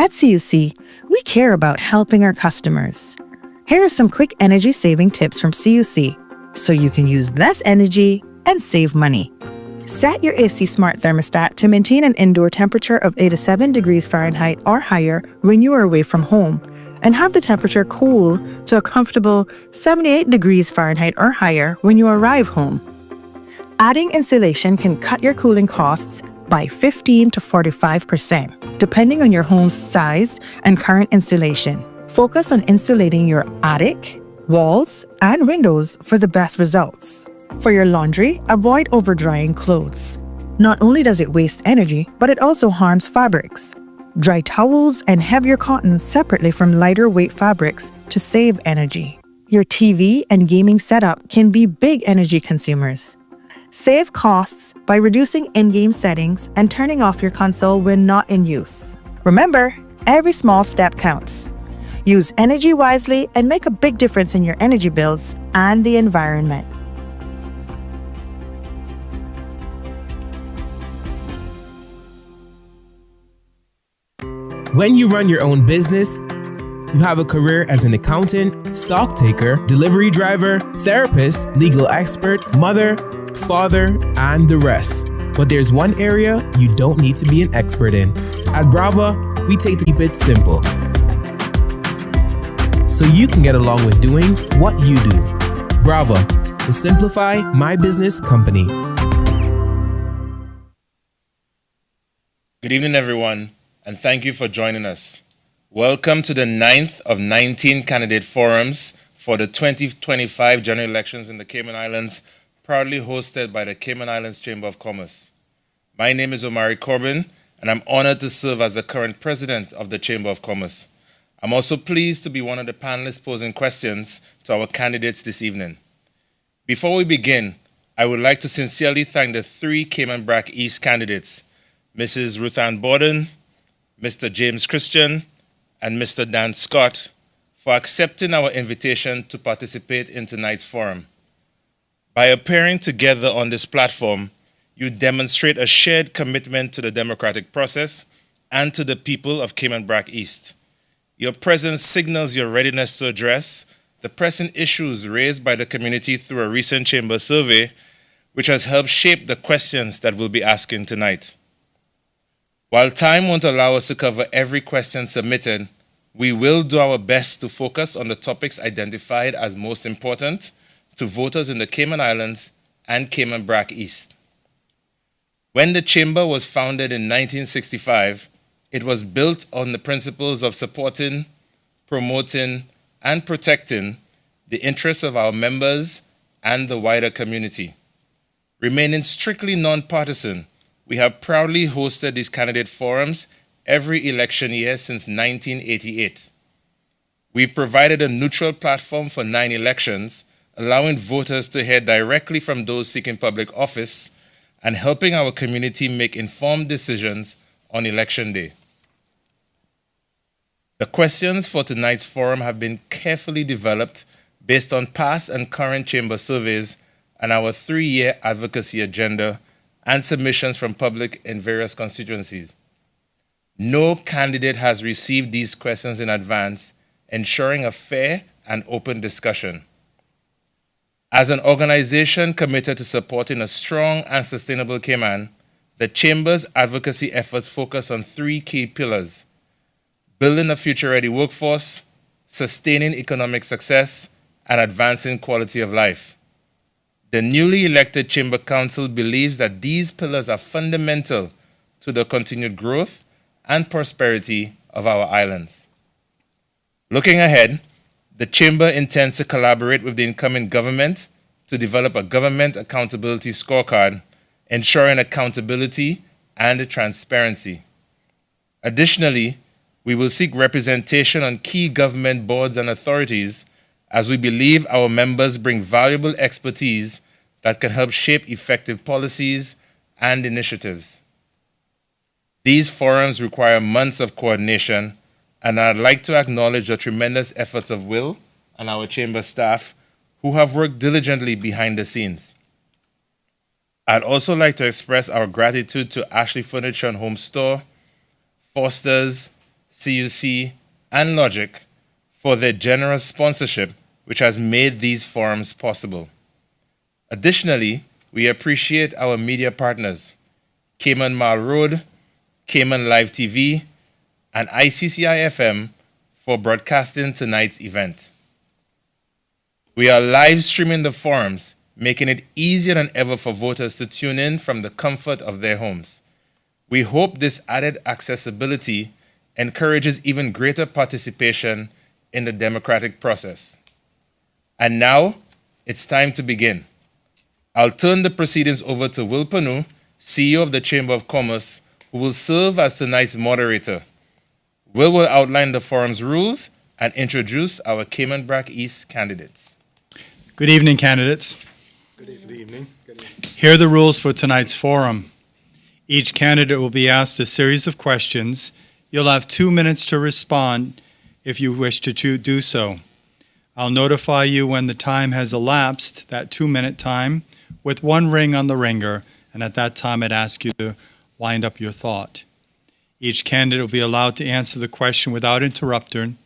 At CUC, we care about helping our customers. Here are some quick energy-saving tips from CUC so you can use less energy and save money. Set your AC Smart thermostat to maintain an indoor temperature of 87 degrees Fahrenheit or higher when you are away from home, and have the temperature cool to a comfortable 78 degrees Fahrenheit or higher when you arrive home. Adding insulation can cut your cooling costs by 15 to 45%, depending on your home's size and current insulation. Focus on insulating your attic, walls, and windows for the best results. For your laundry, avoid over-drying clothes. Not only does it waste energy, but it also harms fabrics. Dry towels and heavier cottons separately from lighter weight fabrics to save energy. Your TV and gaming setup can be big energy consumers. Save costs by reducing in-game settings and turning off your console when not in use. Remember, every small step counts. Use energy wisely and make a big difference in your energy bills and the environment. When you run your own business, you have a career as an accountant, stock taker, delivery driver, therapist, legal expert, mother, father, and the rest. But there's one area you don't need to be an expert in. At Brava, we keep it simple, so you can get along with doing what you do. Brava, the Simplify My Business company. Good evening, everyone, and thank you for joining us. Welcome to the 9th of 19 candidate forums for the 2025 general elections in the Cayman Islands, proudly hosted by the Cayman Islands Chamber of Commerce. My name is Omari Corbin, and I'm honored to serve as the current president of the Chamber of Commerce. I'm also pleased to be one of the panelists posing questions to our candidates this evening. Before we begin, I would like to sincerely thank the three Cayman Brac East candidates, Mrs. Ruth Ann Borden, Mr. James Christian, and Mr. Dan Scott, for accepting our invitation to participate in tonight's forum. By appearing together on this platform, you demonstrate a shared commitment to the democratic process and to the people of Cayman Brac East. Your presence signals your readiness to address the pressing issues raised by the community through a recent chamber survey, which has helped shape the questions that we'll be asking tonight. While time won't allow us to cover every question submitted, we will do our best to focus on the topics identified as most important to voters in the Cayman Islands and Cayman Brac East. When the Chamber was founded in 1965, it was built on the principles of supporting, promoting, and protecting the interests of our members and the wider community. Remaining strictly nonpartisan, we have proudly hosted these candidate forums every election year since 1988. We've provided a neutral platform for 9 elections, allowing voters to hear directly from those seeking public office and helping our community make informed decisions on election day. The questions for tonight's forum have been carefully developed based on past and current chamber surveys and our 3-year advocacy agenda and submissions from public in various constituencies. No candidate has received these questions in advance, ensuring a fair and open discussion. As an organization committed to supporting a strong and sustainable Cayman, the Chamber's advocacy efforts focus on 3 key pillars: building a future-ready workforce, sustaining economic success, and advancing quality of life. The newly elected Chamber Council believes that these pillars are fundamental to the continued growth and prosperity of our islands. Looking ahead, the Chamber intends to collaborate with the incoming government to develop a government accountability scorecard, ensuring accountability and transparency. Additionally, we will seek representation on key government boards and authorities, as we believe our members bring valuable expertise that can help shape effective policies and initiatives. These forums require months of coordination, and I'd like to acknowledge the tremendous efforts of Will and our chamber staff who have worked diligently behind the scenes. I'd also like to express our gratitude to Ashley Furniture and Home Store, Foster's, CUC, and Logic for their generous sponsorship, which has made these forums possible. Additionally, we appreciate our media partners, Cayman Mall Road, Cayman Live TV, and ICCI-FM for broadcasting tonight's event. We are live streaming the forums, making it easier than ever for voters to tune in from the comfort of their homes. We hope this added accessibility encourages even greater participation in the democratic process. And now, it's time to begin. I'll turn the proceedings over to Will Panu, CEO of the Chamber of Commerce, who will serve as tonight's moderator. Will outline the forum's rules and introduce our Cayman Brac East candidates. Good evening, candidates. Good evening. Here are the rules for tonight's forum. Each candidate will be asked a series of questions. You'll have 2 minutes to respond if you wish to do so. I'll notify you when the time has elapsed, that 2-minute time, with one ring on the ringer, and at that time I'd ask you to wind up your thought. Each candidate will be allowed to answer the question without interruption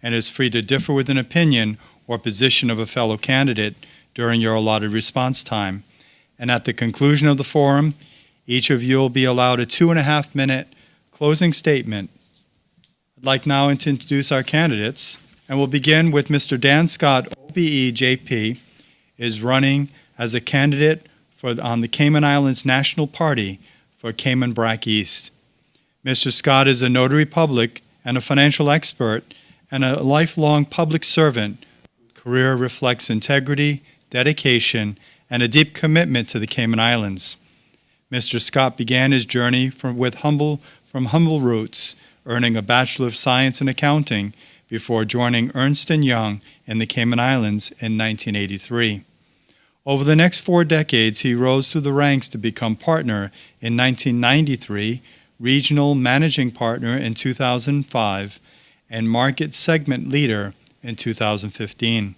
and is free to differ with an opinion or position of a fellow candidate during your allotted response time. And at the conclusion of the forum, each of you will be allowed a 2.5-minute closing statement. I'd like now to introduce our candidates, and we'll begin with Mr. Dan Scott, OBE JP, is running as a candidate on the Cayman Islands National Party for Cayman Brac East. Mr. Scott is a notary public and a financial expert and a lifelong public servant. Career reflects integrity, dedication, and a deep commitment to the Cayman Islands. Mr. Scott began his journey from humble roots, earning a Bachelor of Science in Accounting before joining Ernst & Young in the Cayman Islands in 1983. Over the next 4 decades, he rose through the ranks to become partner in 1993, regional managing partner in 2005, and market segment leader in 2015.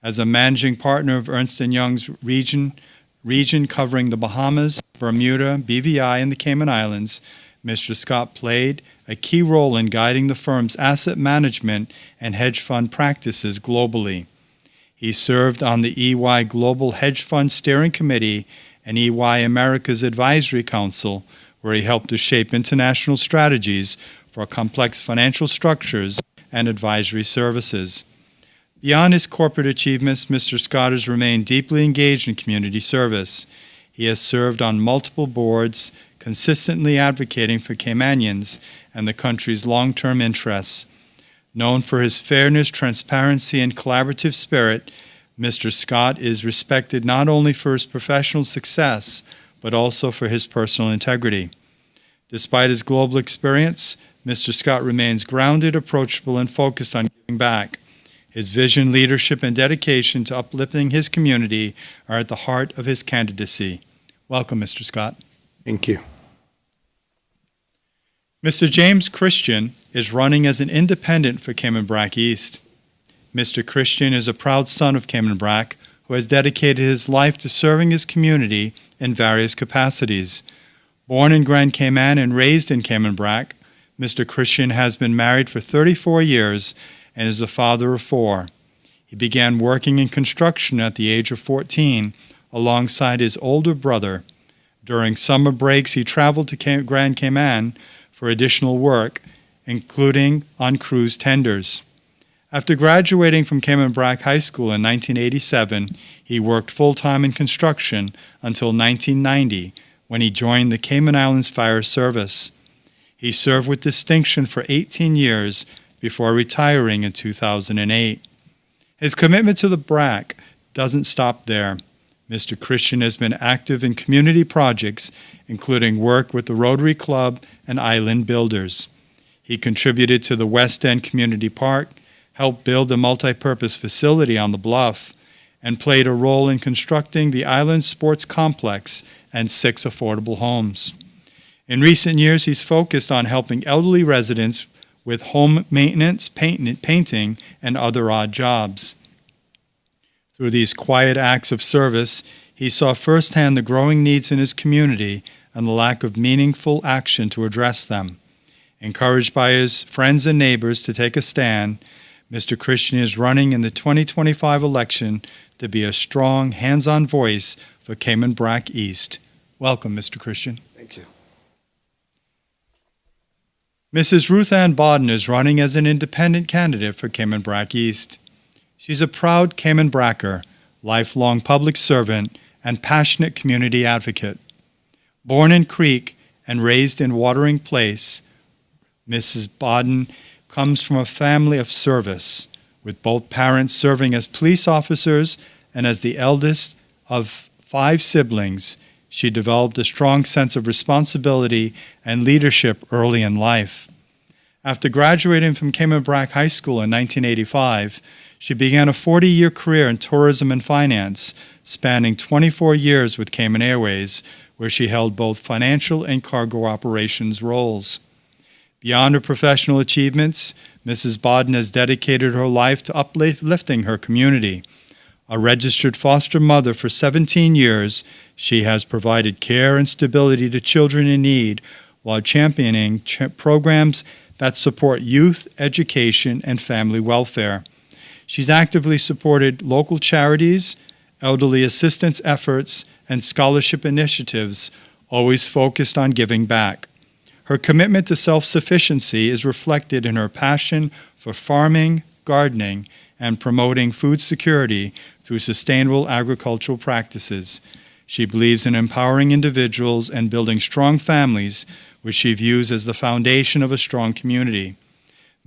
As a managing partner of Ernst & Young's region covering the Bahamas, Bermuda, BVI, and the Cayman Islands, Mr. Scott played a key role in guiding the firm's asset management and hedge fund practices globally. He served on the EY Global Hedge Fund Steering Committee and EY America's Advisory Council, where he helped to shape international strategies for complex financial structures and advisory services. Beyond his corporate achievements, Mr. Scott has remained deeply engaged in community service. He has served on multiple boards, consistently advocating for Caymanians and the country's long-term interests. Known for his fairness, transparency, and collaborative spirit, Mr. Scott is respected not only for his professional success, but also for his personal integrity. Despite his global experience, Mr. Scott remains grounded, approachable, and focused on giving back. His vision, leadership, and dedication to uplifting his community are at the heart of his candidacy. Welcome, Mr. Scott. Thank you. Mr. James Christian is running as an independent for Cayman Brac East. Mr. Christian is a proud son of Cayman Brac who has dedicated his life to serving his community in various capacities. Born in Grand Cayman and raised in Cayman Brac, Mr. Christian has been married for 34 years and is the father of 4. He began working in construction at the age of 14 alongside his older brother. During summer breaks, he traveled to Grand Cayman for additional work, including on cruise tenders. After graduating from Cayman Brac High School in 1987, he worked full-time in construction until 1990, when he joined the Cayman Islands Fire Service. He served with distinction for 18 years before retiring in 2008. His commitment to the Brac doesn't stop there. Mr. Christian has been active in community projects, including work with the Rotary Club and Island Builders. He contributed to the West End Community Park, helped build a multi-purpose facility on the bluff, and played a role in constructing the Island Sports Complex and 6 affordable homes. In recent years, he's focused on helping elderly residents with home maintenance, painting, and other odd jobs. Through these quiet acts of service, he saw firsthand the growing needs in his community and the lack of meaningful action to address them. Encouraged by his friends and neighbors to take a stand, Mr. Christian is running in the 2025 election to be a strong, hands-on voice for Cayman Brac East. Welcome, Mr. Christian. Thank you. Mrs. Ruth Ann Bodden is running as an independent candidate for Cayman Brac East. She's a proud Cayman Bracker, lifelong public servant, and passionate community advocate. Born in Creek and raised in Watering Place, Mrs. Bodden comes from a family of service, with both parents serving as police officers, and as the eldest of 5 siblings, she developed a strong sense of responsibility and leadership early in life. After graduating from Cayman Brac High School in 1985, she began a 40-year career in tourism and finance, spanning 24 years with Cayman Airways, where she held both financial and cargo operations roles. Beyond her professional achievements, Mrs. Bodden has dedicated her life to uplifting her community. A registered foster mother for 17 years, she has provided care and stability to children in need while championing programs that support youth, education, and family welfare. She's actively supported local charities, elderly assistance efforts, and scholarship initiatives, always focused on giving back. Her commitment to self-sufficiency is reflected in her passion for farming, gardening, and promoting food security through sustainable agricultural practices. She believes in empowering individuals and building strong families, which she views as the foundation of a strong community.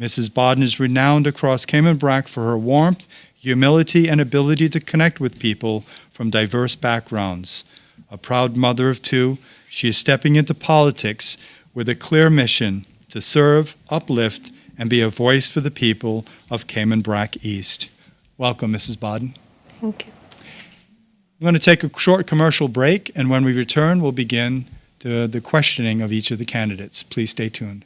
Mrs. Bodden is renowned across Cayman Brac for her warmth, humility, and ability to connect with people from diverse backgrounds. A proud mother of 2, she is stepping into politics with a clear mission to serve, uplift, and be a voice for the people of Cayman Brac East. Welcome, Mrs. Bodden. Thank you. I'm going to take a short commercial break, and when we return, we'll begin the questioning of each of the candidates. Please stay tuned.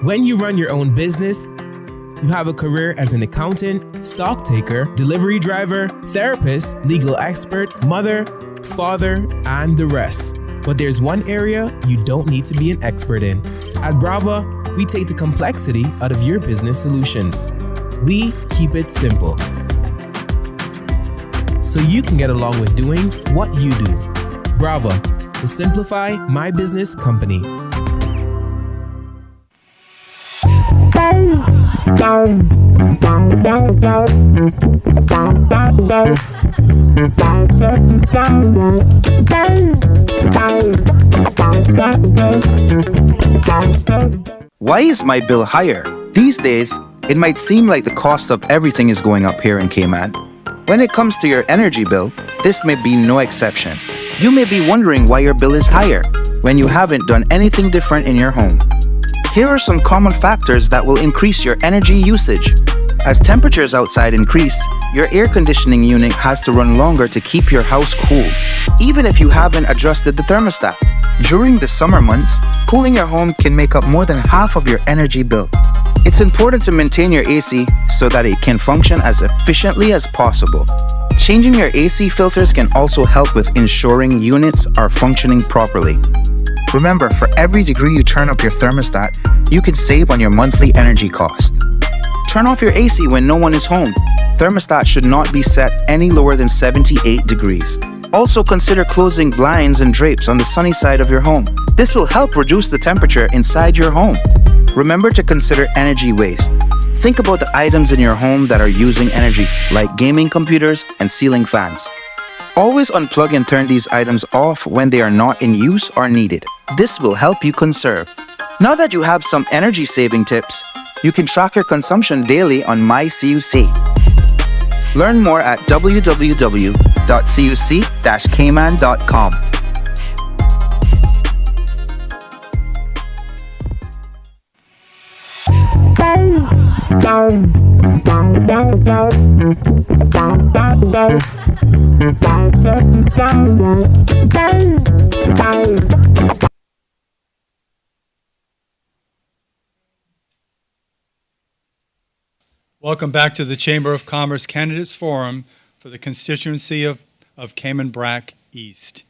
When you run your own business, you have a career as an accountant, stock taker, delivery driver, therapist, legal expert, mother, father, and the rest. But there's one area you don't need to be an expert in. At Brava, we take the complexity out of your business solutions. We keep it simple, so you can get along with doing what you do. Brava, the Simplify My Business company. Why is my bill higher? These days, it might seem like the cost of everything is going up here in Cayman. When it comes to your energy bill, this may be no exception. You may be wondering why your bill is higher when you haven't done anything different in your home. Here are some common factors that will increase your energy usage. As temperatures outside increase, your air conditioning unit has to run longer to keep your house cool, even if you haven't adjusted the thermostat. During the summer months, cooling your home can make up more than half of your energy bill. It's important to maintain your AC so that it can function as efficiently as possible. Changing your AC filters can also help with ensuring units are functioning properly. Remember, for every degree you turn up your thermostat, you can save on your monthly energy cost. Turn off your AC when no one is home. Thermostat should not be set any lower than 78 degrees. Also consider closing blinds and drapes on the sunny side of your home. This will help reduce the temperature inside your home. Remember to consider energy waste. Think about the items in your home that are using energy, like gaming computers and ceiling fans. Always unplug and turn these items off when they are not in use or needed. This will help you conserve. Now that you have some energy saving tips, you can track your consumption daily on MyCUC. Learn more at www.cuc-cayman.com. Welcome back to the Chamber of Commerce Candidates Forum for the constituency of Cayman Brac East.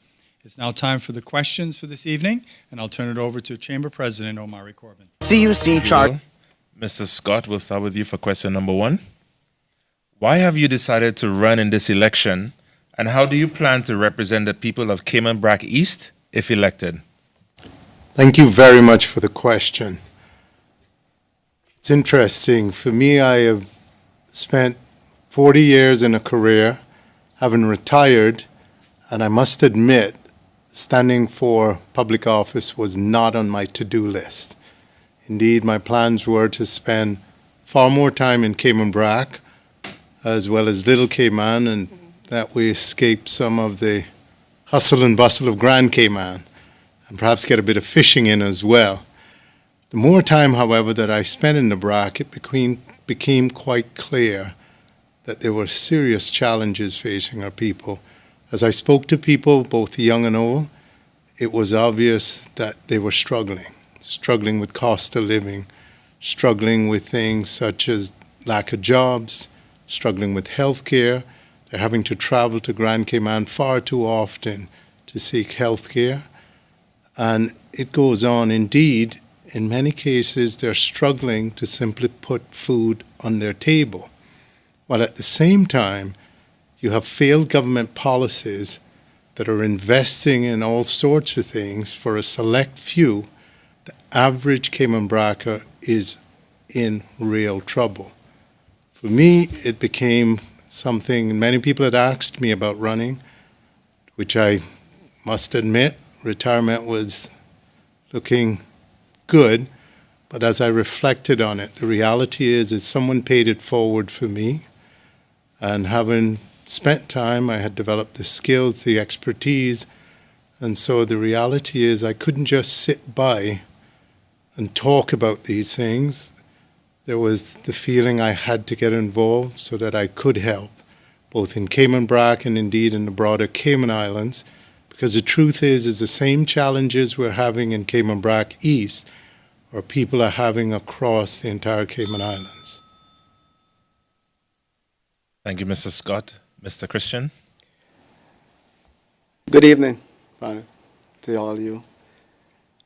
It's now time for the questions for this evening, and I'll turn it over to Chamber President Omari Corbin. CUC chart. Mr. Scott, we'll start with you for question number 1. Why have you decided to run in this election, and how do you plan to represent the people of Cayman Brac East if elected? Thank you very much for the question. It's interesting. For me, I have spent 40 years in a career, having retired, and I must admit, standing for public office was not on my to-do list. Indeed, my plans were to spend far more time in Cayman Brac, as well as Little Cayman, and that we escape some of the hustle and bustle of Grand Cayman, and perhaps get a bit of fishing in as well. The more time, however, that I spent in the Brac, it became quite clear that there were serious challenges facing our people. As I spoke to people, both young and old, it was obvious that they were struggling with cost of living, struggling with things such as lack of jobs, struggling with health care. They're having to travel to Grand Cayman far too often to seek health care. And it goes on. Indeed, in many cases, they're struggling to simply put food on their table, while at the same time, you have failed government policies that are investing in all sorts of things for a select few. The average Cayman Bracer is in real trouble. For me, it became something many people had asked me about running, which I must admit, retirement was looking good, but as I reflected on it, the reality is someone paid it forward for me, and having spent time, I had developed the skills, the expertise, and so the reality is I couldn't just sit by and talk about these things. There was the feeling I had to get involved so that I could help, both in Cayman Brac and indeed in the broader Cayman Islands, because the truth is the same challenges we're having in Cayman Brac East or people are having across the entire Cayman Islands. Thank you, Mr. Scott. Mr. Christian? Good evening, to all of you.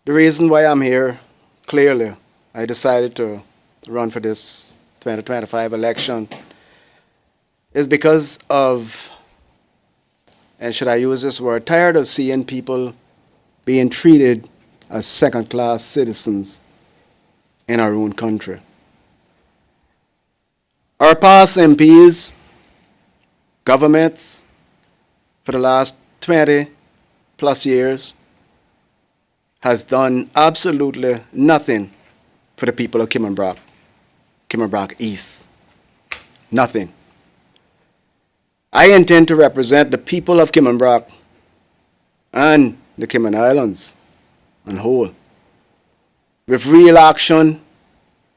The reason why I'm here, clearly, I decided to run for this 2025 election is because of, and should I use this word, tired of seeing people being treated as second-class citizens in our own country. Our past MPs, governments, for the last 20 plus years, has done absolutely nothing for the people of Cayman Brac East. Nothing. I intend to represent the people of Cayman Brac and the Cayman Islands on whole, with real action,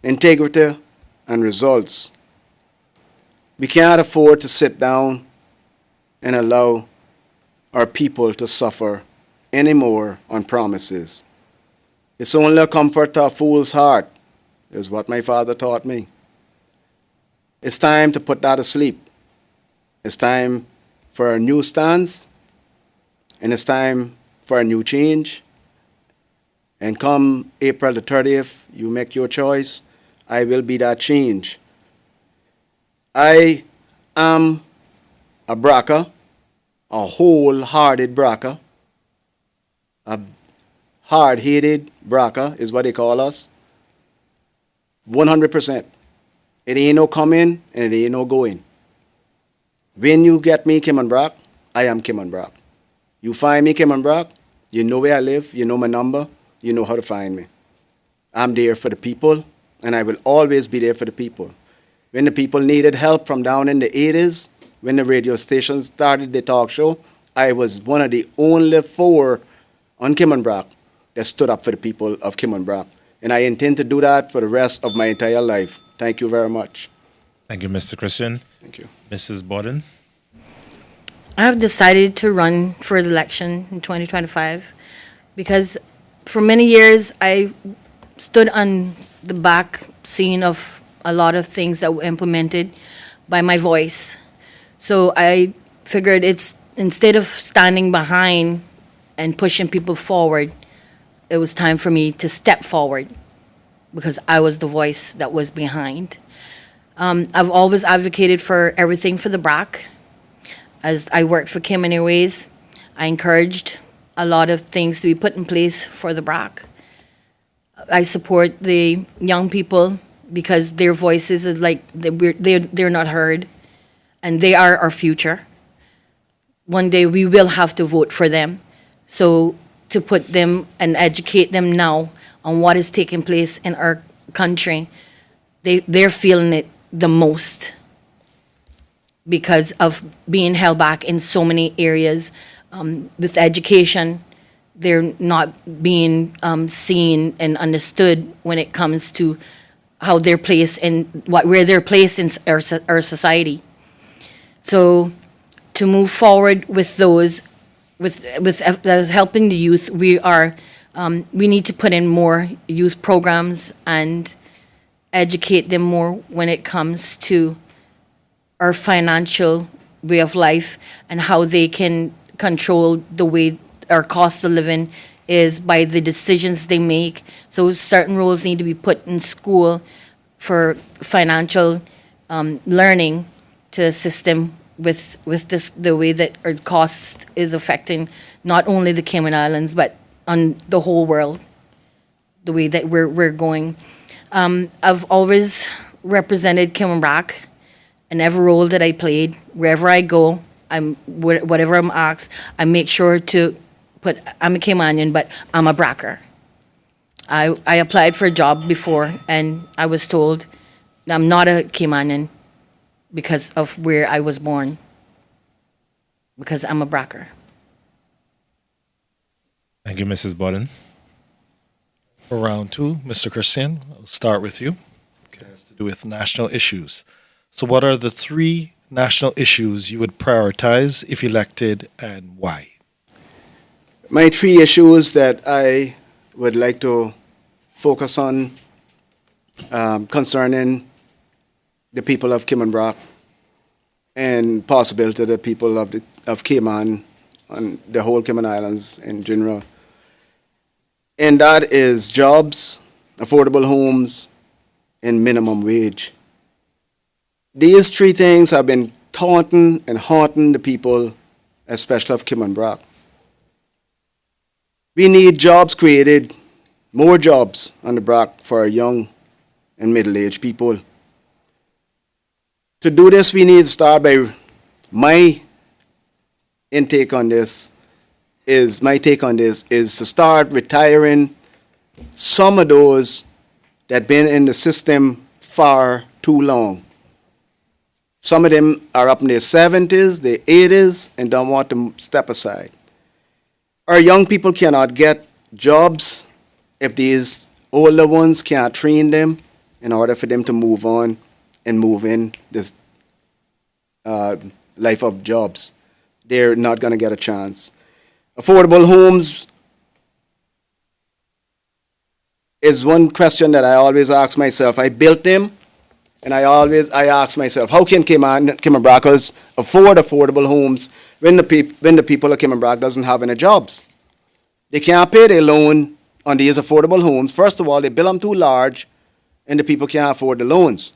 integrity, and results. We can't afford to sit down and allow our people to suffer anymore on promises. It's only a comfort to a fool's heart, is what my father taught me. It's time to put that asleep. It's time for a new stance, and it's time for a new change. And come April the 30th, you make your choice. I will be that change. I am a Bracer, a wholehearted Bracer, a hard-headed Bracer is what they call us. 100%. It ain't no coming and it ain't no going. When you get me Cayman Brac, I am Cayman Brac. You find me Cayman Brac, you know where I live, you know my number, you know how to find me. I'm there for the people, and I will always be there for the people. When the people needed help from down in the 80s, when the radio station started the talk show, I was one of the only 4 on Cayman Brac that stood up for the people of Cayman Brac. And I intend to do that for the rest of my entire life. Thank you very much. Thank you, Mr. Christian. Thank you. Mrs. Borden? I have decided to run for the election in 2025 because for many years I stood on the back scene of a lot of things that were implemented by my voice. So I figured it's, instead of standing behind and pushing people forward, it was time for me to step forward because I was the voice that was behind. I've always advocated for everything for the Brac. As I worked for Cayman Airways, I encouraged a lot of things to be put in place for the Brac. I support the young people because their voices is like they're not heard, and they are our future. One day we will have to vote for them, so to put them and educate them now on what is taking place in our country, they're feeling it the most because of being held back in so many areas. With education, they're not being seen and understood when it comes to how they're placed in where they're placed in our society. So to move forward with those, with helping the youth, we need to put in more youth programs and educate them more when it comes to our financial way of life and how they can control the way our cost of living is by the decisions they make. So certain rules need to be put in school for financial learning to assist them with this, the way that our cost is affecting not only the Cayman Islands but on the whole world, the way that we're going. I've always represented Cayman Brac in every role that I played. Wherever I go, whatever I'm asked, I make sure to put, I'm a Caymanian, but I'm a Bracer. I applied for a job before, and I was told I'm not a Caymanian because of where I was born, because I'm a Bracer. Thank you, Mrs. Borden. For round two, Mr. Christian, I'll start with you. It has to do with national issues. So what are the 3 national issues you would prioritize if elected, and why? My 3 issues that I would like to focus on concerning the people of Cayman Brac and possibility the people of Cayman and the whole Cayman Islands in general. And that is jobs, affordable homes, and minimum wage. These 3 things have been taunting and haunting the people, especially of Cayman Brac. We need jobs created, more jobs on the Brac for our young and middle-aged people. To do this, we need to start by my take on this is to start retiring some of those that been in the system far too long. Some of them are up in their 70s, their 80s, and don't want to step aside. Our young people cannot get jobs if these older ones can't train them in order for them to move on and move in this life of jobs. They're not going to get a chance. Affordable homes is one question that I always ask myself. I built them, and I ask myself, how can Cayman Bracers afford affordable homes when the people of Cayman Brac doesn't have any jobs? They can't pay their loan on these affordable homes. First of all, they bill them too large, and the people can't afford the loans.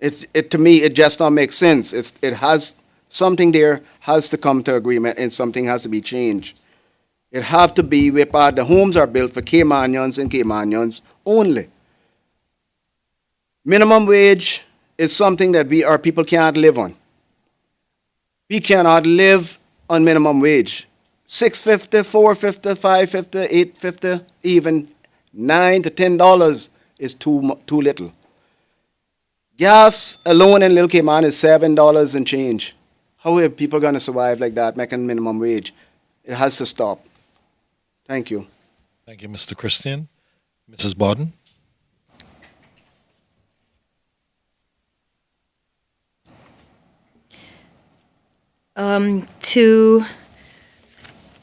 To me, it just don't make sense. It has something there has to come to agreement, and something has to be changed. It have to be where the homes are built for Caymanians and Caymanians only. Minimum wage is something that our people can't live on. We cannot live on minimum wage. $6.50, $4.50, $5.50, $8.50, even $9 to $10 is too little. Gas alone in Little Cayman is $7 and change. How are people going to survive like that, making minimum wage? It has to stop. Thank you. Thank you, Mr. Christian. Mrs. Borden?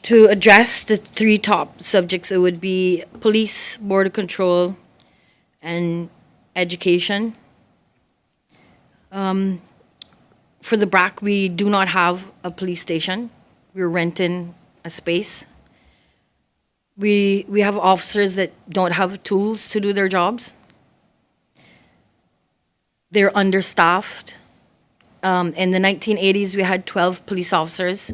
To address the 3 top subjects, it would be police, border control, and education. For the Brac, we do not have a police station. We're renting a space. We have officers that don't have tools to do their jobs. They're understaffed. In the 1980s, we had 12 police officers.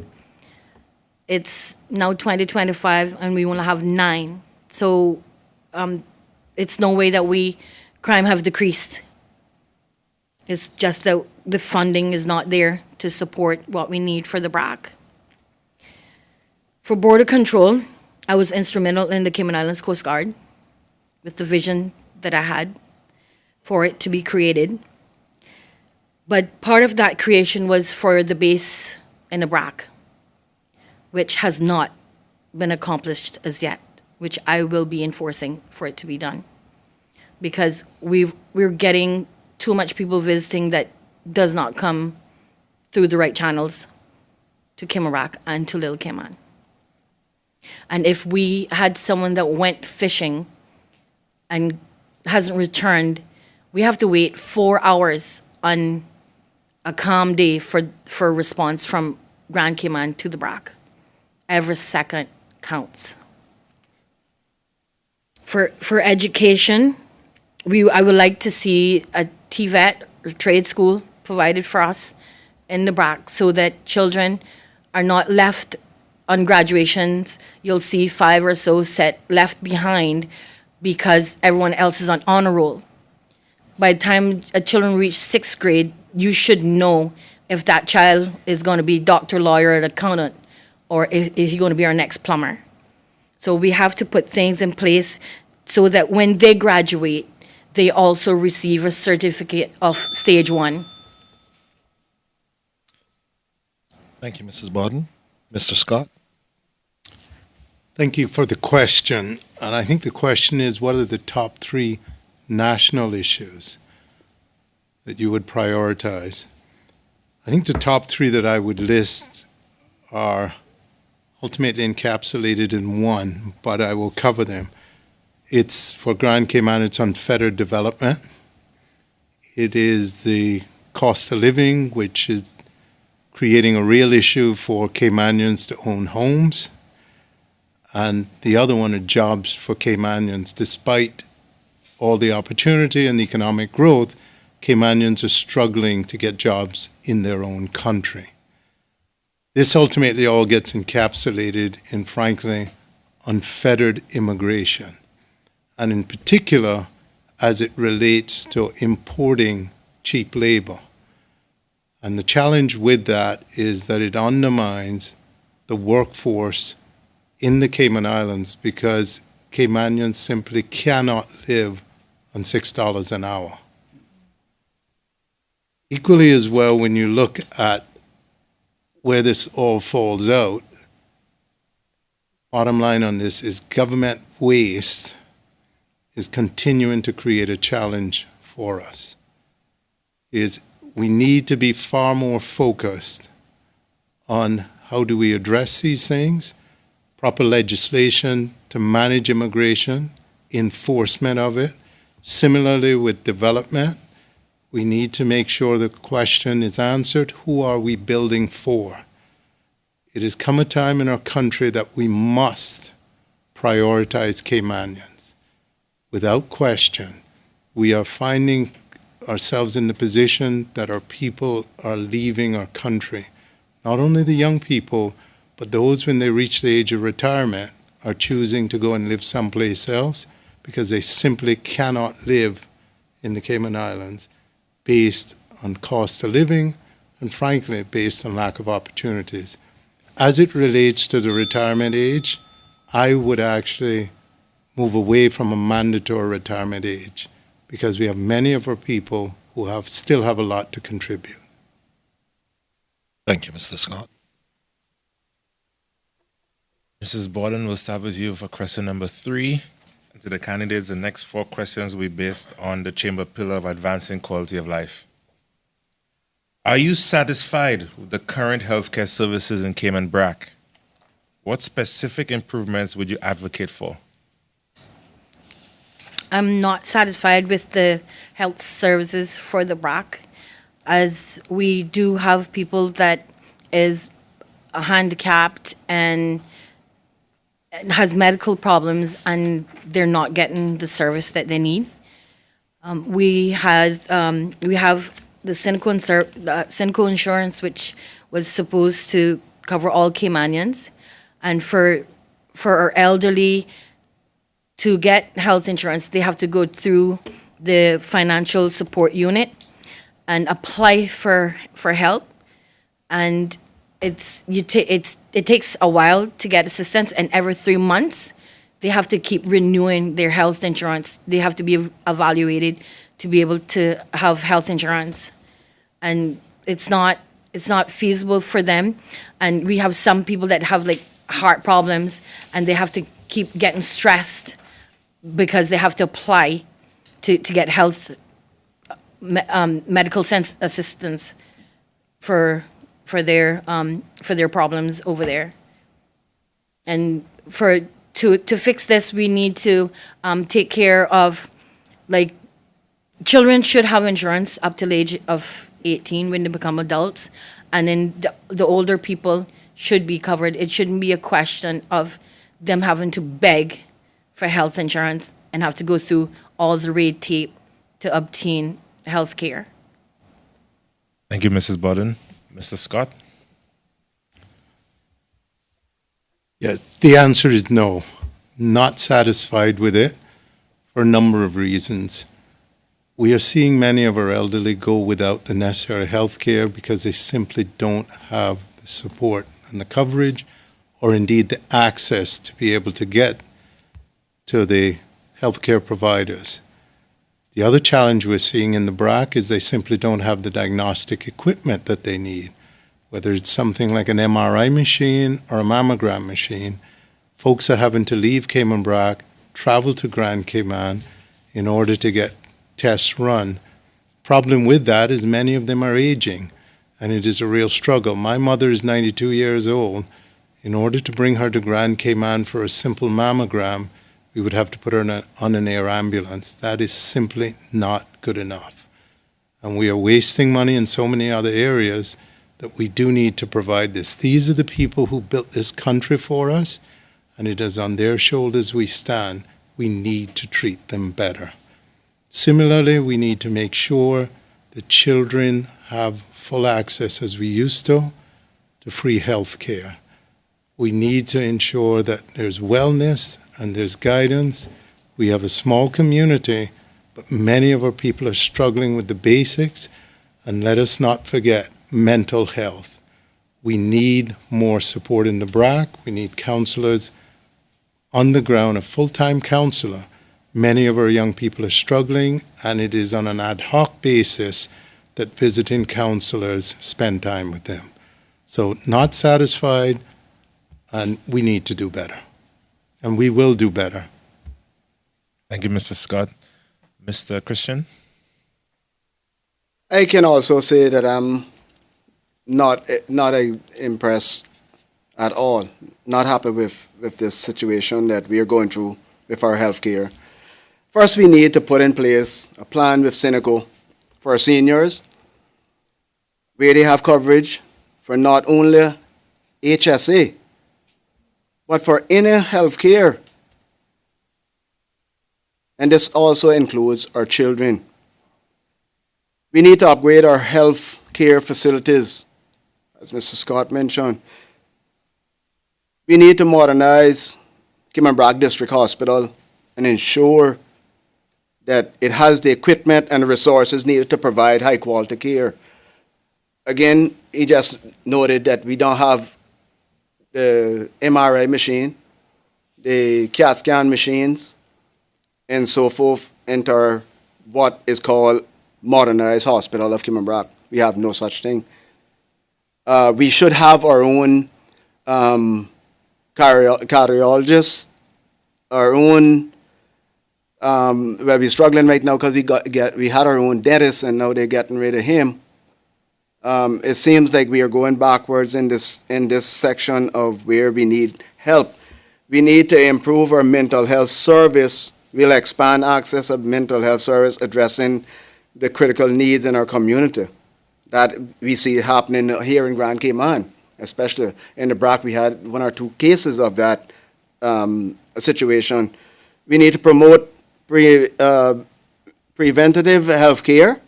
It's now 2025, and we only have 9. So it's no way that crime have decreased. It's just that the funding is not there to support what we need for the Brac. For border control, I was instrumental in the Cayman Islands Coast Guard with the vision that I had for it to be created. But part of that creation was for the base in the Brac, which has not been accomplished as yet, which I will be enforcing for it to be done. Because we're getting too much people visiting that does not come through the right channels to Cayman Brac and to Little Cayman. And if we had someone that went fishing and hasn't returned, we have to wait 4 hours on a calm day for a response from Grand Cayman to the Brac. Every second counts. For education, I would like to see a TVET or trade school provided for us in the Brac so that children are not left on graduations. You'll see 5 or so left behind because everyone else is on honor roll. By the time children reach 6th grade, you should know if that child is going to be doctor, lawyer, and accountant, or is he going to be our next plumber. So we have to put things in place so that when they graduate, they also receive a certificate of stage 1. Thank you, Mrs. Bodden. Mr. Scott? Thank you for the question. And I think the question is, what are the top 3 national issues that you would prioritize? I think the top 3 that I would list are ultimately encapsulated in one, but I will cover them. It's for Grand Cayman, it's unfettered development. It is the cost of living, which is creating a real issue for Caymanians to own homes. And the other one are jobs for Caymanians. Despite all the opportunity and economic growth, Caymanians are struggling to get jobs in their own country. This ultimately all gets encapsulated in, frankly, unfettered immigration, and in particular, as it relates to importing cheap labor. And the challenge with that is that it undermines the workforce in the Cayman Islands because Caymanians simply cannot live on $6 an hour. Equally as well, when you look at where this all falls out, bottom line on this is government waste is continuing to create a challenge for us. We need to be far more focused on how do we address these things, proper legislation to manage immigration, enforcement of it. Similarly with development, we need to make sure the question is answered, who are we building for? It has come a time in our country that we must prioritize Caymanians. Without question, we are finding ourselves in the position that our people are leaving our country. Not only the young people, but those when they reach the age of retirement are choosing to go and live someplace else because they simply cannot live in the Cayman Islands based on cost of living and frankly based on lack of opportunities. As it relates to the retirement age, I would actually move away from a mandatory retirement age because we have many of our people who still have a lot to contribute. Thank you, Mr. Scott. Mrs. Borden, we'll start with you for question number 3. And to the candidates, the next 4 questions will be based on the Chamber pillar of advancing quality of life. Are you satisfied with the current healthcare services in Cayman Brac? What specific improvements would you advocate for? I'm not satisfied with the health services for the Brac, as we do have people that is handicapped and has medical problems and they're not getting the service that they need. We have the Synco insurance, which was supposed to cover all Caymanians, and for our elderly to get health insurance, they have to go through the financial support unit and apply for help, and it takes a while to get assistance, and every 3 months they have to keep renewing their health insurance. They have to be evaluated to be able to have health insurance, and it's not feasible for them. And we have some people that have like heart problems, and they have to keep getting stressed because they have to apply to get health medical assistance for their problems over there. And to fix this, we need to take care of, like, children should have insurance up to the age of 18 when they become adults, and then the older people should be covered. It shouldn't be a question of them having to beg for health insurance and have to go through all the red tape to obtain health care. Thank you, Mrs. Bodden. Mr. Scott? Yes, the answer is no. Not satisfied with it for a number of reasons. We are seeing many of our elderly go without the necessary health care because they simply don't have the support and the coverage, or indeed the access to be able to get to the healthcare providers. The other challenge we're seeing in the Brac is they simply don't have the diagnostic equipment that they need, whether it's something like an MRI machine or a mammogram machine. Folks are having to leave Cayman Brac, travel to Grand Cayman in order to get tests run. Problem with that is many of them are aging, and it is a real struggle. My mother is 92 years old. In order to bring her to Grand Cayman for a simple mammogram, we would have to put her on an air ambulance. That is simply not good enough. And we are wasting money in so many other areas that we do need to provide this. These are the people who built this country for us, and it is on their shoulders we stand. We need to treat them better. Similarly, we need to make sure that children have full access, as we used to free health care. We need to ensure that there's wellness and there's guidance. We have a small community, but many of our people are struggling with the basics. And let us not forget mental health. We need more support in the Brac. We need counselors on the ground, a full-time counselor. Many of our young people are struggling, and it is on an ad hoc basis that visiting counselors spend time with them. So not satisfied, and we need to do better. And we will do better. Thank you, Mr. Scott. Mr. Christian? I can also say that I'm not impressed at all, not happy with this situation that we are going through with our health care. First, we need to put in place a plan with Synco for our seniors, where they have coverage for not only HSA, but for any health care. And this also includes our children. We need to upgrade our health care facilities, as Mr. Scott mentioned. We need to modernize Cayman Brac District Hospital and ensure that it has the equipment and the resources needed to provide high quality care. Again, he just noted that we don't have the MRI machine, the CAT scan machines, and so forth enter what is called modernized hospital of Cayman Brac. We have no such thing. We should have our own cardiologists, our own, where we're struggling right now because we had our own dentist and now they're getting rid of him. It seems like we are going backwards in this section of where we need help. We need to improve our mental health service. We'll expand access of mental health service, addressing the critical needs in our community that we see happening here in Grand Cayman, especially in the Brac. We had 1 or 2 cases of that situation. We need to promote preventative health care.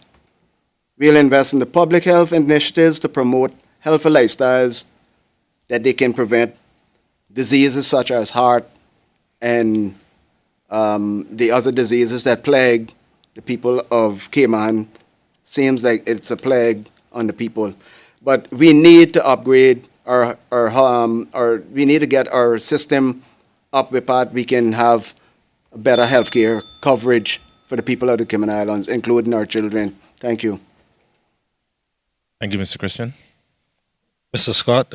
We'll invest in the public health initiatives to promote healthy lifestyles that they can prevent diseases such as heart and the other diseases that plague the people of Cayman. Seems like it's a plague on the people. But we need to upgrade we need to get our system up with that we can have better healthcare coverage for the people of the Cayman Islands, including our children. Thank you. Thank you, Mr. Christian. Mr. Scott,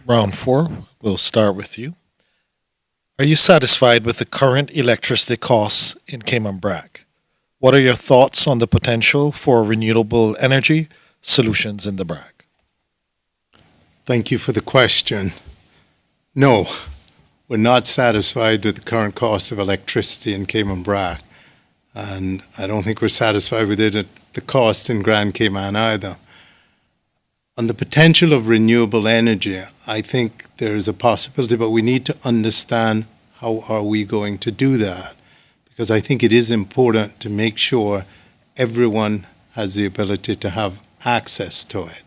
round 4, we'll start with you. Are you satisfied with the current electricity costs in Cayman Brac? What are your thoughts on the potential for renewable energy solutions in the Brac? Thank you for the question. No, we're not satisfied with the current cost of electricity in Cayman Brac. And I don't think we're satisfied with it at the cost in Grand Cayman either. On the potential of renewable energy, I think there is a possibility, but we need to understand how are we going to do that. Because I think it is important to make sure everyone has the ability to have access to it,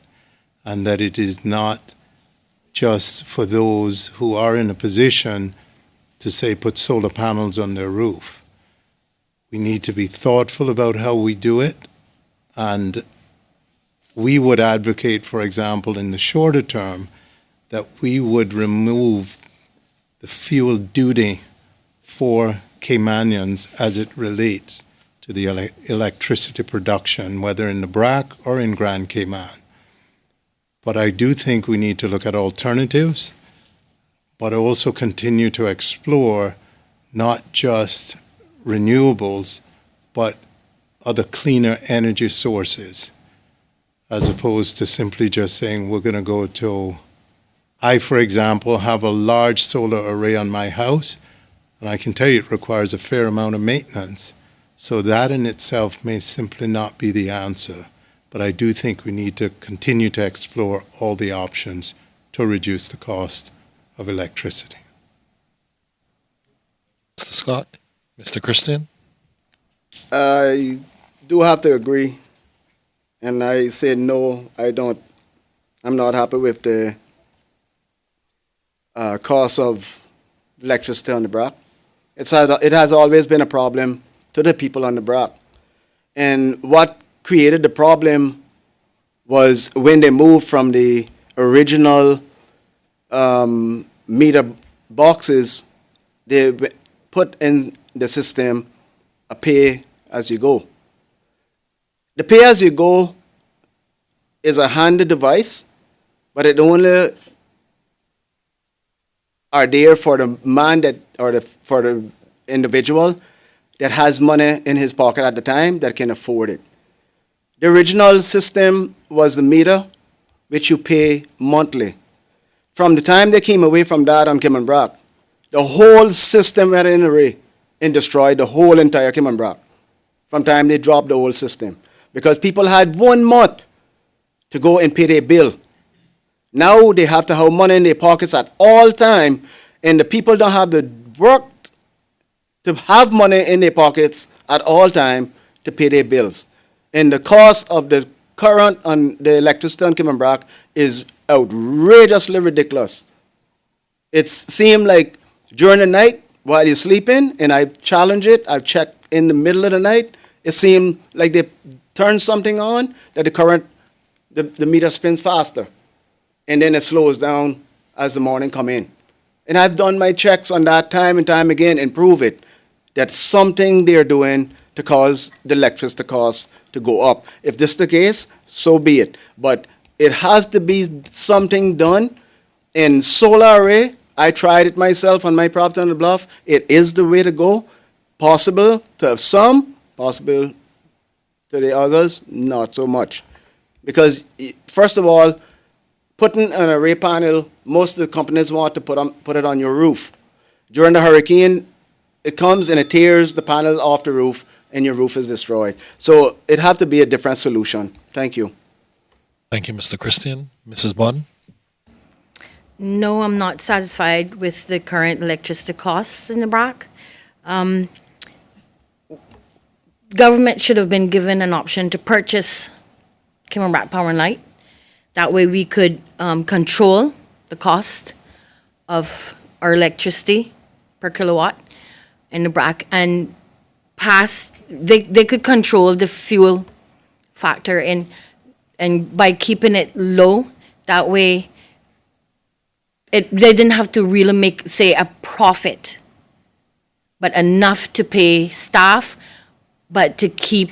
and that it is not just for those who are in a position to, say, put solar panels on their roof. We need to be thoughtful about how we do it, and we would advocate, for example, in the shorter term, that we would remove the fuel duty for Caymanians as it relates to the electricity production, whether in the Brac or in Grand Cayman. But I do think we need to look at alternatives, but also continue to explore not just renewables, but other cleaner energy sources, as opposed to simply just saying we're going to go to, I, for example, have a large solar array on my house, and I can tell you it requires a fair amount of maintenance. So that in itself may simply not be the answer. But I do think we need to continue to explore all the options to reduce the cost of electricity. Mr. Scott, Mr. Christian? I do have to agree. And I say no, I'm not happy with the cost of electricity on the Brac. It has always been a problem to the people on the Brac. And what created the problem was when they moved from the original meter boxes, they put in the system a pay as you go. The pay as you go is a handy device, but it only are there for the man for the individual that has money in his pocket at the time that can afford it. The original system was the meter, which you pay monthly. From the time they came away from that on Cayman Brac, the whole system went in array and destroyed the whole entire Cayman Brac. From the time they dropped the whole system. Because people had 1 month to go and pay their bill. Now they have to have money in their pockets at all time, and the people don't have the work to have money in their pockets at all time to pay their bills. And the cost of the current on the electricity on Cayman Brac is outrageously ridiculous. It seems like during the night while you're sleeping, and I challenge it, I've checked in the middle of the night, it seemed like they turn something on that the meter spins faster. And then it slows down as the morning come in. And I've done my checks on that time and time again and prove it, that something they're doing to cause the electricity cost to go up. If this is the case, so be it. But it has to be something done. In solar array, I tried it myself on my property on the bluff. It is the way to go. Possible to some, possible to the others, not so much. Because, first of all, putting an array panel, most of the companies want to put it on your roof. During the hurricane, it comes and it tears the panel off the roof, and your roof is destroyed. So it have to be a different solution. Thank you. Thank you, Mr. Christian. Mrs. Bunn? No, I'm not satisfied with the current electricity costs in the Brac. Government should have been given an option to purchase Cayman Brac Power and Light. That way we could control the cost of our electricity per kilowatt in the Brac and they could control the fuel factor and by keeping it low, that way they didn't have to really make, say, a profit, but enough to pay staff, but to keep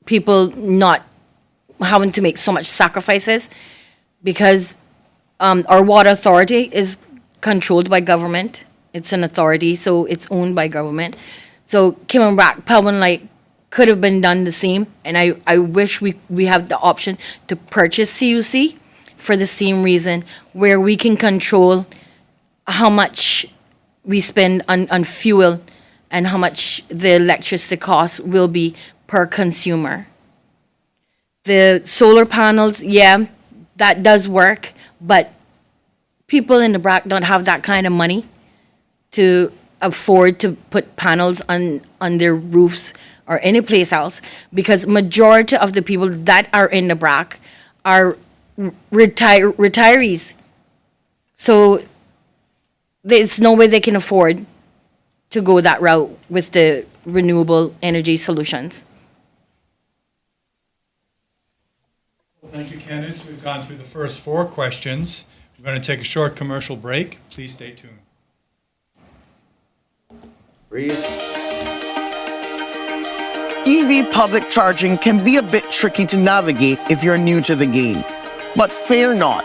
people not having to make so much sacrifices, because our water authority is controlled by government. It's an authority, so it's owned by government. So Cayman Brac Power and Light could have been done the same, and I wish we have the option to purchase CUC for the same reason, where we can control how much we spend on fuel and how much the electricity cost will be per consumer. The solar panels, yeah, that does work, but people in the Brac don't have that kind of money to afford to put panels on their roofs or any place else, because majority of the people that are in the Brac are retirees. So there's no way they can afford to go that route with the renewable energy solutions. Well, thank you, candidates. We've gone through the first 4 questions. We're going to take a short commercial break. Please stay tuned. EV public charging can be a bit tricky to navigate if you're new to the game. But fear not.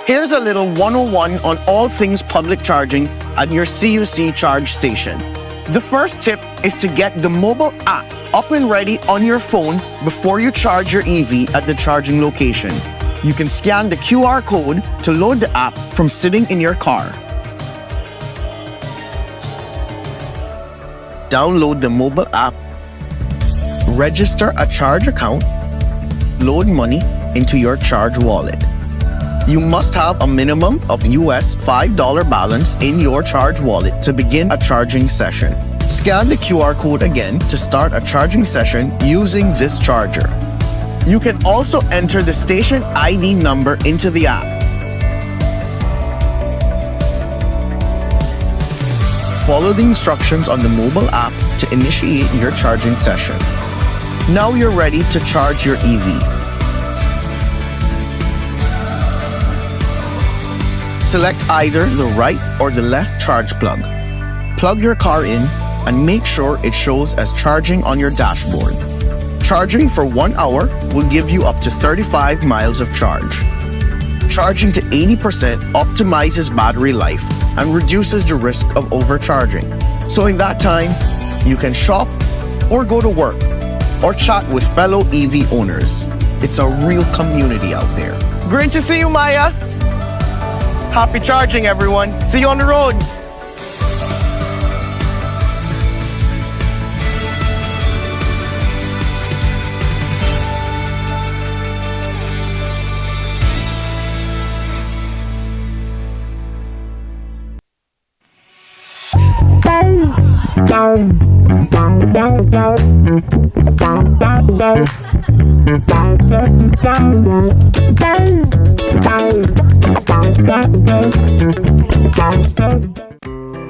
Here's a little 101 on all things public charging at your CUC charge station. The first tip is to get the mobile app up and ready on your phone before you charge your EV at the charging location. You can scan the QR code to load the app from sitting in your car. Download the mobile app, register a charge account, load money into your charge wallet. You must have a minimum of US $5 balance in your charge wallet to begin a charging session. Scan the QR code again to start a charging session using this charger. You can also enter the station ID number into the app. Follow the instructions on the mobile app to initiate your charging session. Now you're ready to charge your EV. Select either the right or the left charge plug. Plug your car in and make sure it shows as charging on your dashboard. Charging for 1 hour will give you up to 35 miles of charge. Charging to 80% optimizes battery life and reduces the risk of overcharging. So in that time, you can shop or go to work or chat with fellow EV owners. It's a real community out there. Great to see you, Maya. Happy charging, everyone. See you on the road.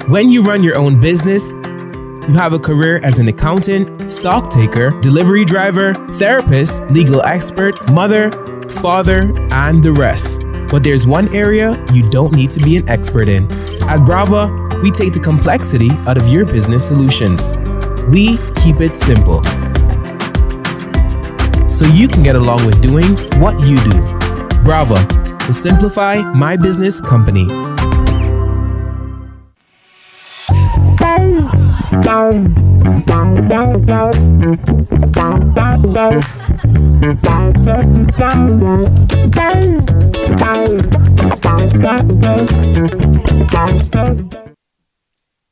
When you run your own business, you have a career as an accountant, stock taker, delivery driver, therapist, legal expert, mother, father, and the rest. But there's one area you don't need to be an expert in. At Brava, we take the complexity out of your business solutions. We keep it simple, so you can get along with doing what you do. Brava, the Simplify My Business company.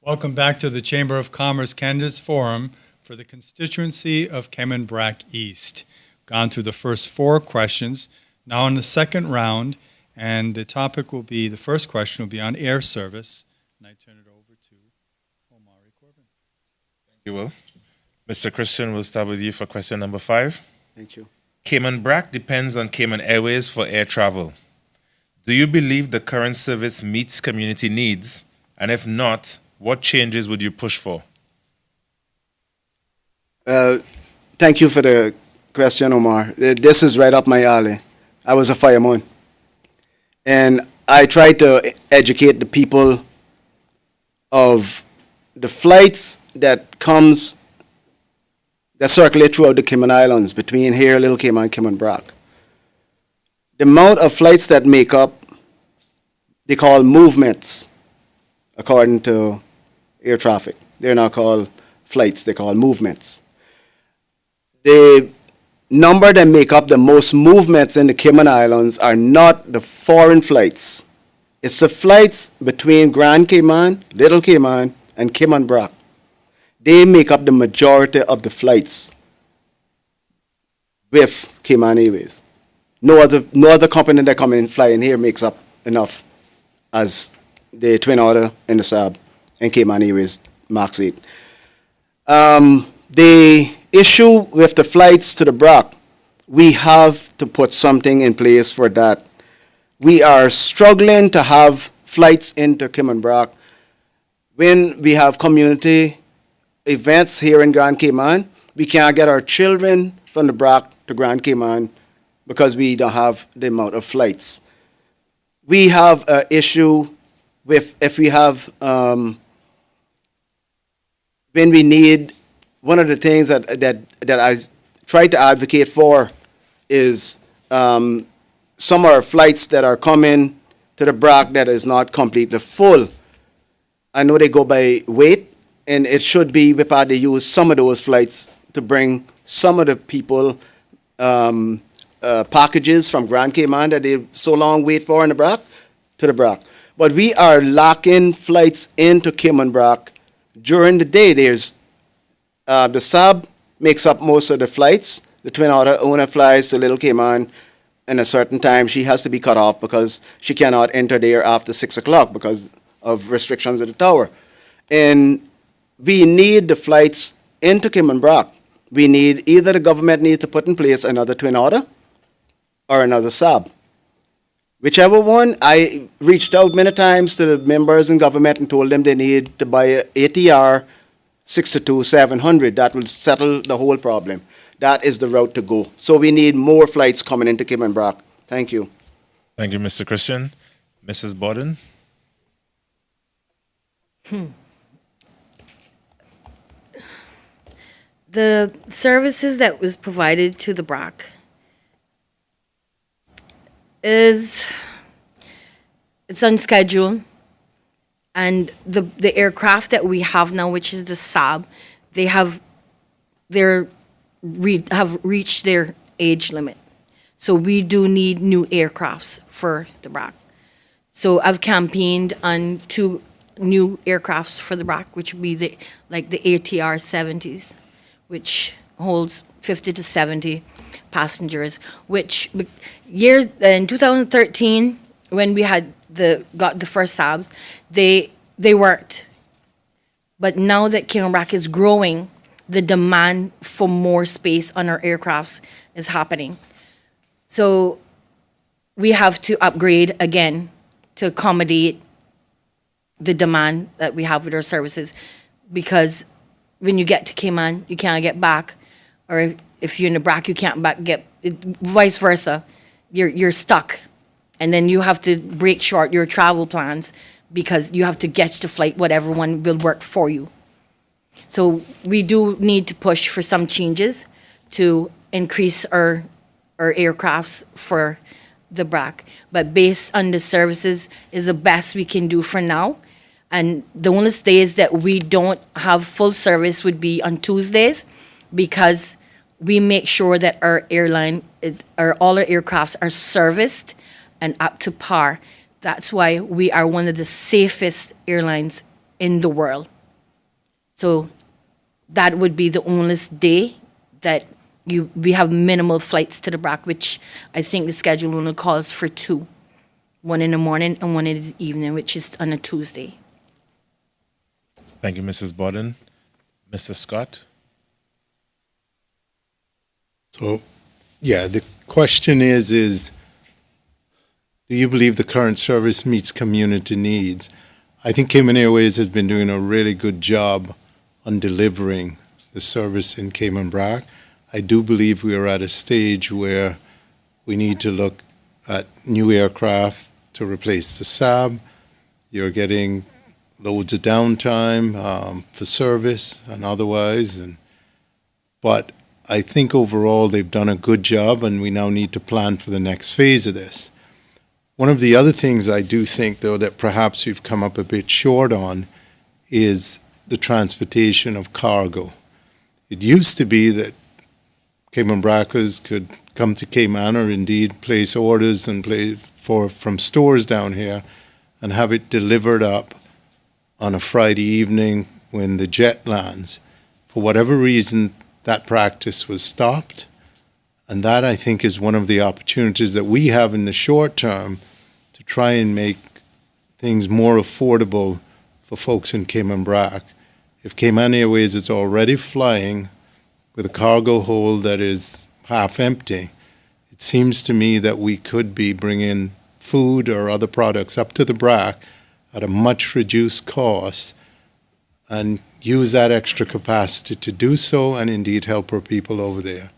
Welcome back to the Chamber of Commerce Candidates Forum for the constituency of Cayman Brac East. Gone through the first 4 questions. Now in the second round, And the topic will be, the first question will be on air service. And I turn it over to Omari Corbin. You will. Mr. Christian, we'll start with you for question number 5. Thank you. Cayman Brac depends on Cayman Airways for air travel. Do you believe the current service meets community needs? And if not, what changes would you push for? Thank you for the question, Omar. This is right up my alley. I was a fireman. And I try to educate the people of the flights that circulate throughout the Cayman Islands between here, Little Cayman, and Cayman Brac. The amount of flights that make up, they call movements, according to air traffic. They're not called flights, they're called movements. The number that make up the most movements in the Cayman Islands are not the foreign flights. It's the flights between Grand Cayman, Little Cayman, and Cayman Brac. They make up the majority of the flights with Cayman Airways. No other company that come in flying here makes up enough as the Twin Otter and the Saab and Cayman Airways Max 8. The issue with the flights to the Brac, we have to put something in place for that. We are struggling to have flights into Cayman Brac. When we have community events here in Grand Cayman, we can't get our children from the Brac to Grand Cayman because we don't have the amount of flights. We have an issue with if we have, when we need, one of the things that I try to advocate for is some of our flights that are coming to the Brac that is not completely full. I know they go by weight, and it should be because they use some of those flights to bring some of the people packages from Grand Cayman that they so long wait for in the Brac to the Brac. But we are lacking flights into Cayman Brac during the day. There's the Saab makes up most of the flights. The Twin Otter owner flies to Little Cayman in a certain time. She has to be cut off because she cannot enter there after 6 o'clock because of restrictions at the tower. And we need the flights into Cayman Brac. We need, either the government needs to put in place another Twin Otter or another Saab. Whichever one, I reached out many times to the members in government and told them they need to buy a ATR 62-700. That will settle the whole problem. That is the route to go. So we need more flights coming into Cayman Brac. Thank you. Thank you, Mr. Christian. Mrs. Borden? The services that was provided to the Brac it's on schedule, and the aircraft that we have now, which is the Saab, they have reached their age limit. So we do need new aircrafts for the Brac. So I've campaigned on 2 new aircrafts for the Brac, which would be the ATR 70s, which holds 50 to 70 passengers, which in 2013, when we had got the first Saabs, they worked. But now that Cayman Brac is growing, the demand for more space on our aircrafts is happening. So we have to upgrade again to accommodate the demand that we have with our services, because when you get to Cayman, you can't get back, or if you're in the Brac, you can't vice versa. You're stuck, and then you have to break short your travel plans because you have to get the flight, whatever one will work for you. So we do need to push for some changes to increase our aircrafts for the Brac. But based on the services is the best we can do for now. And the only days that we don't have full service would be on Tuesdays, because we make sure that our all our aircrafts are serviced and up to par. That's why we are one of the safest airlines in the world. So that would be the only day that we have minimal flights to the Brac, which I think the schedule only calls for 2. one in the morning and one in the evening, which is on a Tuesday. Thank you, Mrs. Borden. Mr. Scott? So, yeah, the question is do you believe the current service meets community needs? I think Cayman Airways has been doing a really good job on delivering the service in Cayman Brac. I do believe we are at a stage where we need to look at new aircraft to replace the SAB. You're getting loads of downtime for service and otherwise. But I think overall they've done a good job, and we now need to plan for the next phase of this. One of the other things I do think, though, that perhaps we've come up a bit short on is the transportation of cargo. It used to be that Cayman Brackers could come to Cayman or indeed place orders and from stores down here and have it delivered up on a Friday evening when the jet lands. For whatever reason, that practice was stopped. And that, I think, is one of the opportunities that we have in the short term to try and make things more affordable for folks in Cayman Brac. If Cayman Airways is already flying with a cargo hold that is half empty, it seems to me that we could be bringing food or other products up to the Brac at a much reduced cost and use that extra capacity to do so and indeed help our people over there.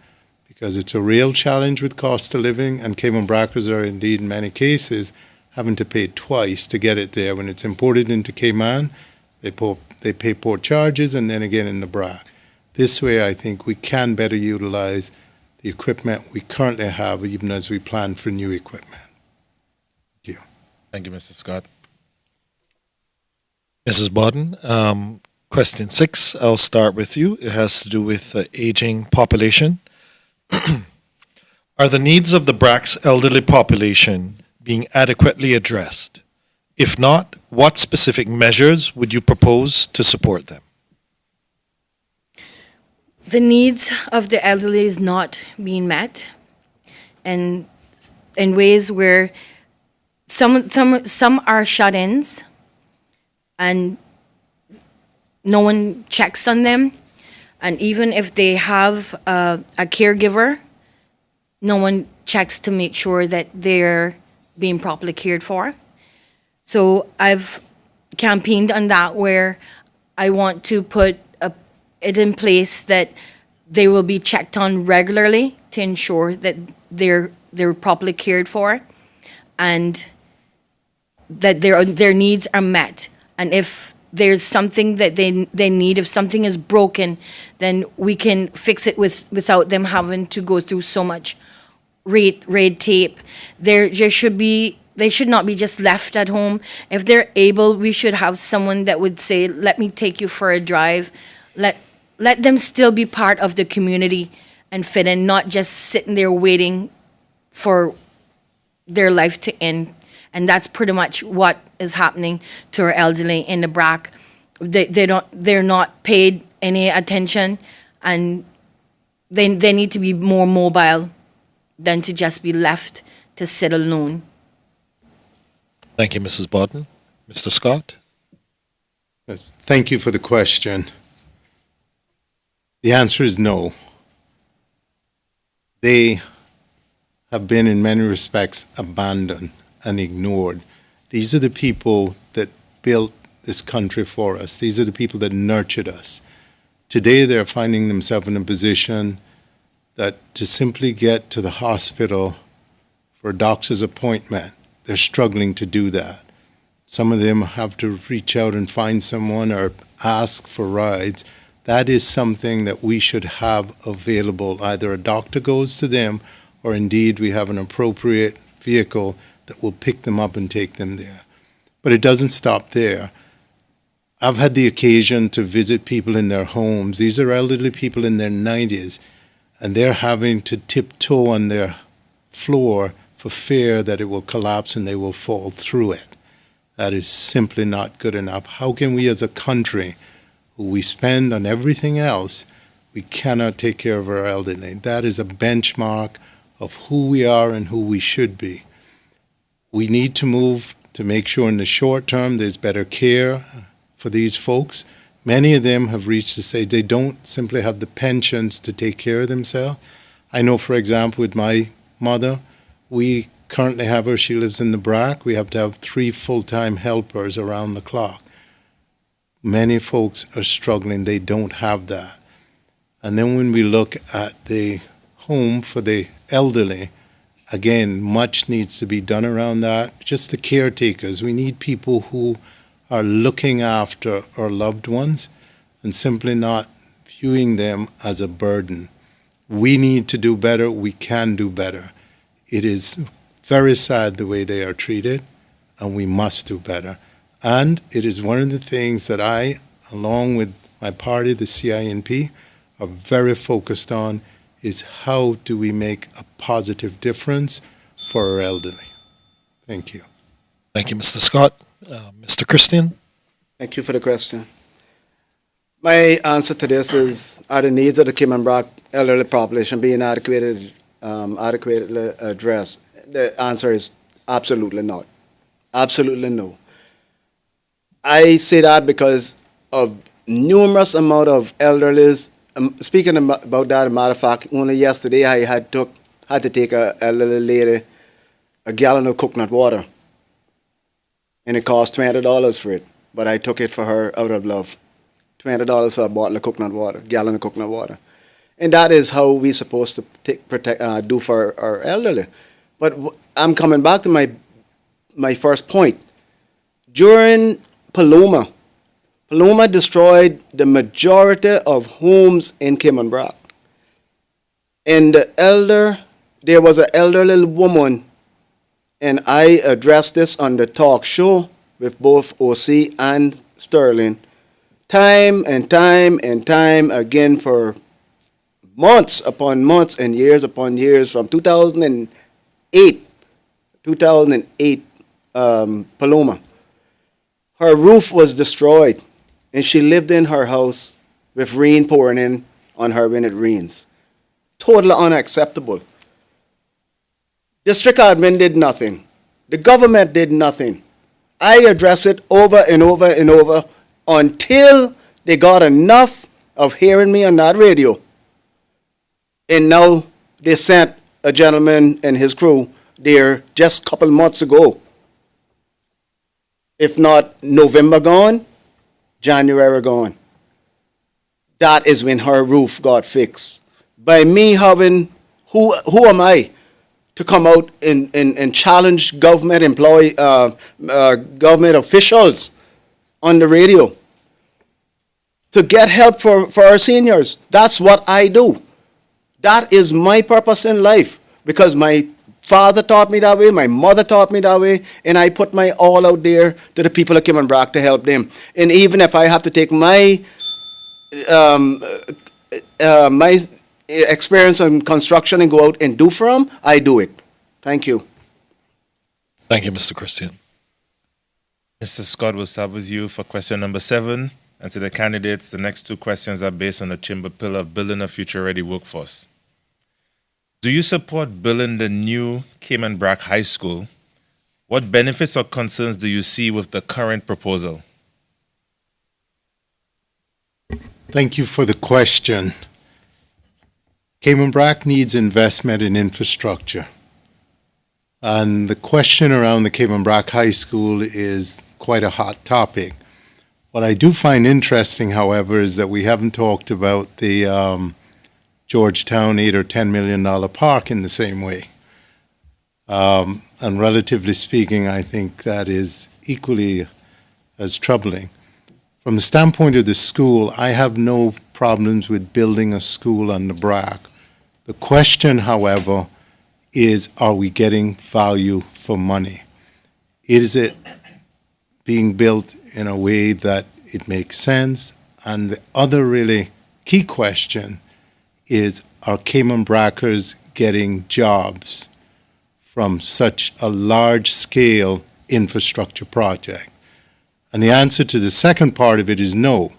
Because it's a real challenge with cost of living, and Cayman Brackers are indeed in many cases having to pay twice to get it there. When it's imported into Cayman, they pay port charges, and then again in the Brac. This way, I think we can better utilize the equipment we currently have, even as we plan for new equipment. Thank you. Thank you, Mr. Scott. Mrs. Borden, question 6, I'll start with you. It has to do with the aging population. Are the needs of the Brac's elderly population being adequately addressed? If not, what specific measures would you propose to support them? The needs of the elderly is not being met, and in ways where some are shut-ins and no one checks on them. And even if they have a caregiver, no one checks to make sure that they're being properly cared for. So I've campaigned on that, where I want to put it in place that they will be checked on regularly to ensure that they're properly cared for and that their needs are met. And if there's something that they need, if something is broken, then we can fix it without them having to go through so much red tape. They should not be just left at home. If they're able, we should have someone that would say, let me take you for a drive. Let them still be part of the community and fit in, not just sitting there waiting for their life to end. And that's pretty much what is happening to our elderly in the Brac. They're not paid any attention, and they need to be more mobile than to just be left to sit alone. Thank you, Mrs. Borden. Mr. Scott? Yes, thank you for the question. The answer is no. They have been, in many respects, abandoned and ignored. These are the people that built this country for us. These are the people that nurtured us. Today, they're finding themselves in a position that to simply get to the hospital for a doctor's appointment, they're struggling to do that. Some of them have to reach out and find someone or ask for rides. That is something that we should have available. Either a doctor goes to them, or indeed we have an appropriate vehicle that will pick them up and take them there. But it doesn't stop there. I've had the occasion to visit people in their homes. These are elderly people in their 90s, and they're having to tiptoe on their floor for fear that it will collapse and they will fall through it. That is simply not good enough. How can we as a country, who we spend on everything else, we cannot take care of our elderly? That is a benchmark of who we are and who we should be. We need to move to make sure in the short term there's better care for these folks. Many of them have reached the stage they don't simply have the pensions to take care of themselves. I know, for example, with my mother, we currently have her, she lives in the Brac. We have to have 3 full-time helpers around the clock. Many folks are struggling, they don't have that. And then when we look at the home for the elderly, again, much needs to be done around that. Just the caretakers, we need people who are looking after our loved ones and simply not viewing them as a burden. We need to do better, we can do better. It is very sad the way they are treated, and we must do better. And it is one of the things that I, along with my party, the CINP, are very focused on, is how do we make a positive difference for our elderly. Thank you. Thank you, Mr. Scott. Mr. Christian? Thank you for the question. My answer to this is, are the needs of the Cayman Brac elderly population being adequately addressed? The answer is absolutely not. Absolutely no. I say that because of numerous amount of elderlies. Speaking about that, as a matter of fact, only yesterday I had to take a elderly lady a gallon of coconut water, and it cost $20 for it. But I took it for her out of love. $20 for a bottle of coconut water, gallon of coconut water, and that is how we're supposed to do for our elderly. But I'm coming back to my first point. During Paloma destroyed the majority of homes in Cayman Brac. And there was an elderly woman, and I addressed this on the talk show with both OC and Sterling, time and time and time again for months upon months and years upon years from 2008 Paloma. Her roof was destroyed, and she lived in her house with rain pouring in on her when it rains. Totally unacceptable. District admin did nothing. The government did nothing. I addressed it over and over and over until they got enough of hearing me on that radio. And now they sent a gentleman and his crew there just a couple months ago. If not November gone, January gone. That is when her roof got fixed. By me having, who am I to come out and challenge government government officials on the radio to get help for our seniors? That's what I do. That is my purpose in life, because my father taught me that way, my mother taught me that way, and I put my all out there to the people of Cayman Brac to help them. And even if I have to take my experience in construction and go out and do for them, I do it. Thank you. Thank you, Mr. Christian. Mr. Scott, we'll start with you for question number 7. And to the candidates, the next 2 questions are based on the Chamber pillar of building a future-ready workforce. Do you support building the new Cayman Brac High School? What benefits or concerns do you see with the current proposal? Thank you for the question. Cayman Brac needs investment in infrastructure. And the question around the Cayman Brac High School is quite a hot topic. What I do find interesting, however, is that we haven't talked about the Georgetown $8 or $10 million park in the same way. And relatively speaking, I think that is equally as troubling. From the standpoint of the school, I have no problems with building a school on the Brac. The question, however, is, are we getting value for money? Is it being built in a way that it makes sense? And the other really key question is, are Cayman Bracers getting jobs from such a large-scale infrastructure project? And the answer to the second part of it is no.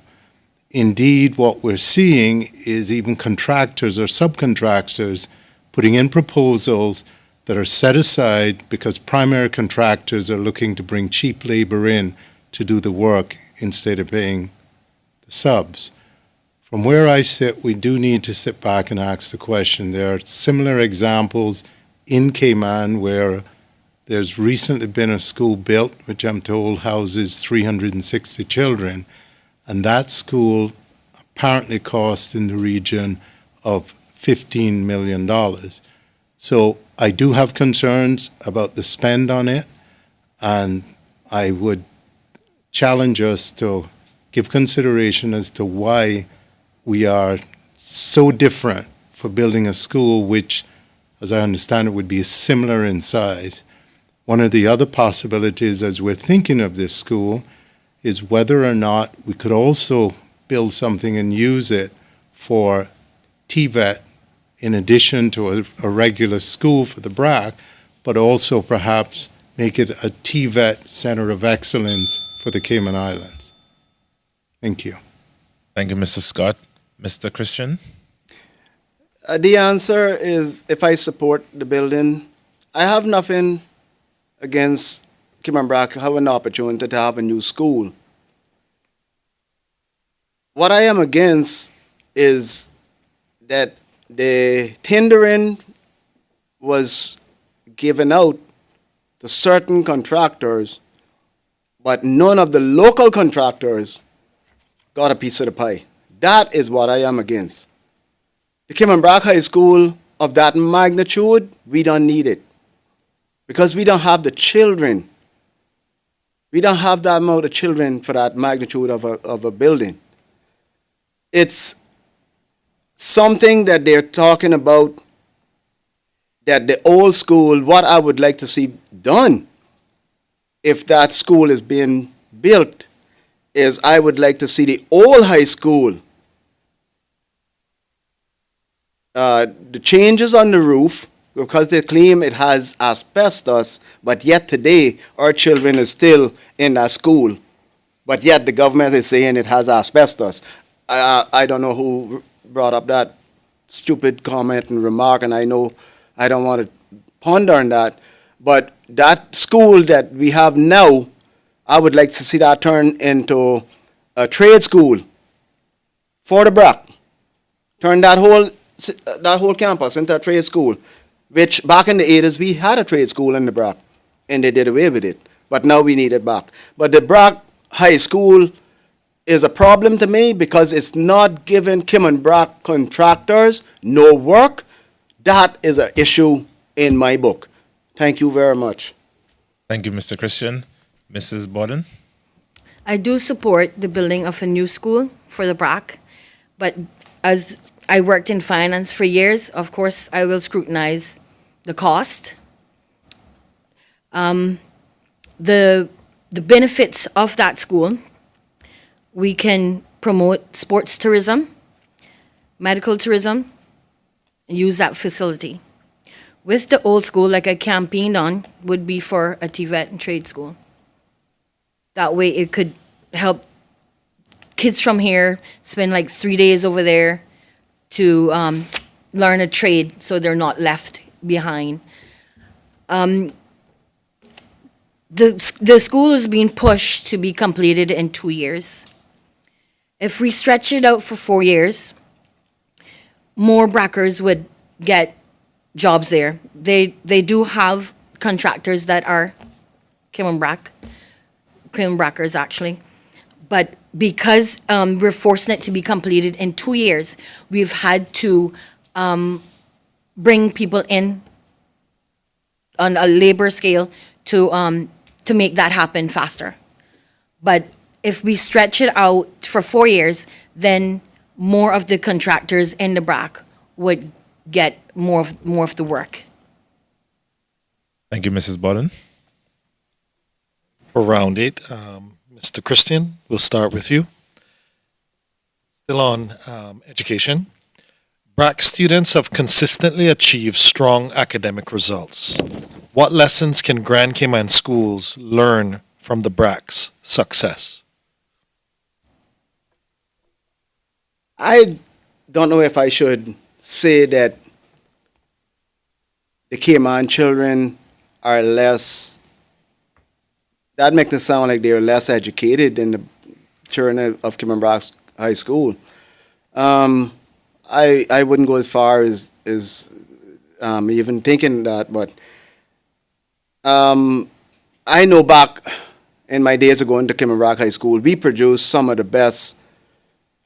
Indeed, what we're seeing is even contractors or subcontractors putting in proposals that are set aside because primary contractors are looking to bring cheap labor in to do the work instead of paying the subs. From where I sit, we do need to sit back and ask the question. There are similar examples in Cayman where there's recently been a school built, which I'm told houses 360 children, and that school apparently cost in the region of $15 million. So I do have concerns about the spend on it, and I would challenge us to give consideration as to why we are so different for building a school which, as I understand it, would be similar in size. One of the other possibilities as we're thinking of this school is whether or not we could also build something and use it for TVET in addition to a regular school for the Brac, but also perhaps make it a TVET Center of Excellence for the Cayman Islands. Thank you. Thank you, Mr. Scott. Mr. Christian? The answer is if I support the building, I have nothing against Cayman Brac having an opportunity to have a new school. What I am against is that the tendering was given out to certain contractors, but none of the local contractors got a piece of the pie. That is what I am against. The Cayman Brac High School of that magnitude, we don't need it. Because we don't have the children. We don't have that amount of children for that magnitude of a building. It's something that they're talking about, that the old school, what I would like to see done if that school is being built, is I would like to see the old high school, the changes on the roof, because they claim it has asbestos, but yet today our children are still in that school, but yet the government is saying it has asbestos. I don't know who brought up that stupid comment and remark, and I know I don't want to ponder on that, but that school that we have now, I would like to see that turn into a trade school for the Brac. Turn that whole campus into a trade school, which back in the 80s we had a trade school in the Brac, and they did away with it, but now we need it back. But the Brac High School is a problem to me because it's not giving Cayman Brac contractors no work. That is an issue in my book. Thank you very much. Thank you, Mr. Christian. Mrs. Borden? I do support the building of a new school for the Brac, but as I worked in finance for years, of course, I will scrutinize the cost. The benefits of that school, we can promote sports tourism, medical tourism, and use that facility. With the old school, like I campaigned on, would be for a TVET and trade school. That way it could help kids from here spend like 3 days over there to learn a trade so they're not left behind. The school is being pushed to be completed in 2 years. If we stretch it out for 4 years, more Brackers would get jobs there. They do have contractors that are Cayman Brackers actually, but because we're forcing it to be completed in 2 years, we've had to bring people in on a labor scale to make that happen faster. But if we stretch it out for 4 years, then more of the contractors in the Brac would get more of the work. Thank you, Mrs. Borden. For round 8, Mr. Christian, we'll start with you. Still on education. Brac students have consistently achieved strong academic results. What lessons can Grand Cayman schools learn from the Brac's success? I don't know if I should say that the Cayman children are less, that makes it sound like they're less educated than the children of Cayman Brac High School. I wouldn't go as far as even thinking that, but I know back in my days of going to Cayman Brac High School, we produced some of the best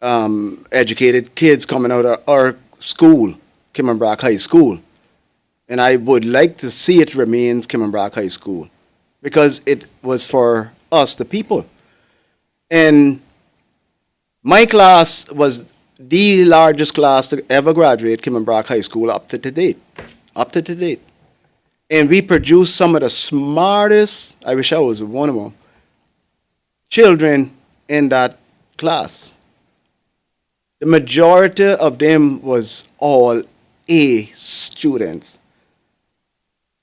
educated kids coming out of our school, Cayman Brac High School. And I would like to see it remain Cayman Brac High School because it was for us, the people. And my class was the largest class to ever graduate Cayman Brac High School up to date. And we produced some of the smartest, I wish I was one of them, children in that class. The majority of them was all A students.